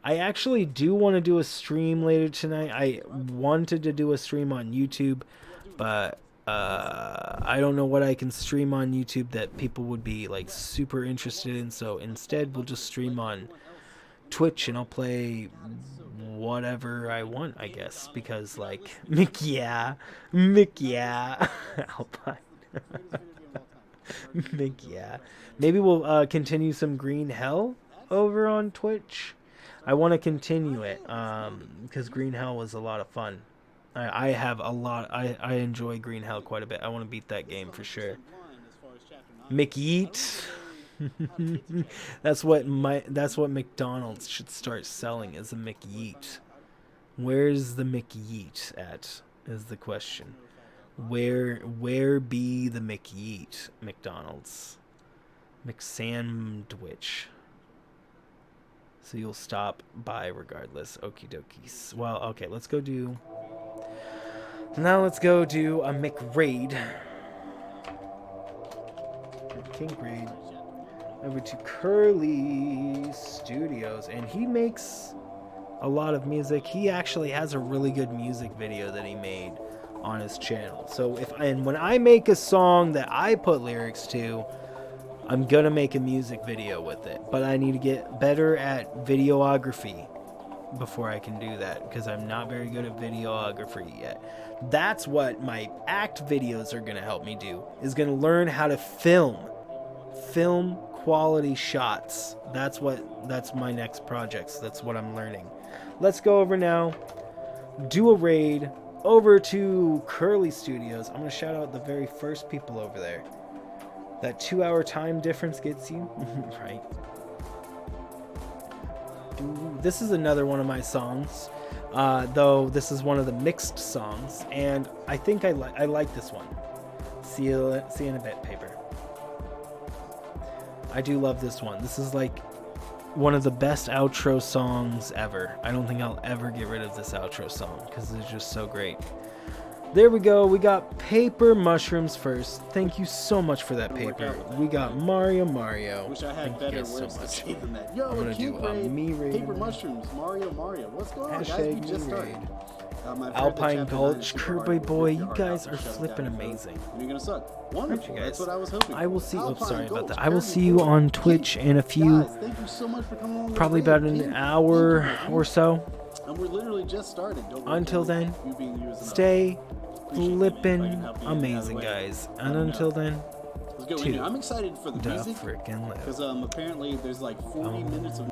I actually do want to do a stream later tonight. I wanted to do a stream on YouTube, but I don't know what I can stream on YouTube that people would be like super interested in. So instead, we'll just stream on Twitch, and I'll play whatever I want, I guess, because like Mick, yeah, Alpine. Mick, yeah. Maybe we'll continue some Green Hell over on Twitch. I want to continue it because Green Hell was a lot of fun. I have a lot. I enjoy Green Hell quite a bit. I want to beat that game for sure. McYeet. That's what McDonald's should start selling, is a McYeet. Where's the McYeet at? Is the question. Where be the McYeet? McDonald's. McSandwich. So you'll stop by regardless. Okie dokies. Well, okay, let's go do a McRaid. King Raid. Over to Curly Studios. And he makes a lot of music. He actually has a really good music video that he made on his channel. So when I make a song that I put lyrics to, I'm gonna make a music video with it, but I need to get better at videography before I can do that, because I'm not very good at videography yet. That's what my act videos are gonna help me do, is gonna learn how to film quality shots. That's my next projects. That's what I'm learning. Let's go over now, do a raid over to Curly Studios. I'm gonna shout out the very first people over there. That 2-hour time difference gets you right. This is another one of my songs, though this is one of the mixed songs, and I think I like this one. See you in a bit, Paper. I do love this one. This is like one of the best outro songs ever. I don't think I'll ever get rid of this outro song because it's just so great. There we go. We got Paper Mushrooms first. Thank you so much for that, Paper. We got Mario. Wish I had Thank better you guys words so to much. say than that. Yo, I'm gonna cute do a raid, me raid. Paper Mushrooms, Mario. What's going on, guys? Hashtag We just me started. raid. My friend Alpine at Chapter 9 Gulch, is super Kirby hard. boy, Rip you your heart guys out, are shut it flipping down. amazing. And you're gonna suck. Wonderful. Aren't you That's guys? what I was hoping. I will see. Oh, Alpine sorry about Gulch, that. I will Kirby see you boy. on Twitch in a few, Guys, thank you so much for coming on. probably about an hour or so. And we're literally just started. Don't worry, Until Kelly. then, You being you is enough. stay Appreciate you, man. If I flipping can help you in any other amazing, way, guys. let And me know. until then, Let's go in to here. I'm excited for the the music frickin' live. because apparently there's like 40 minutes of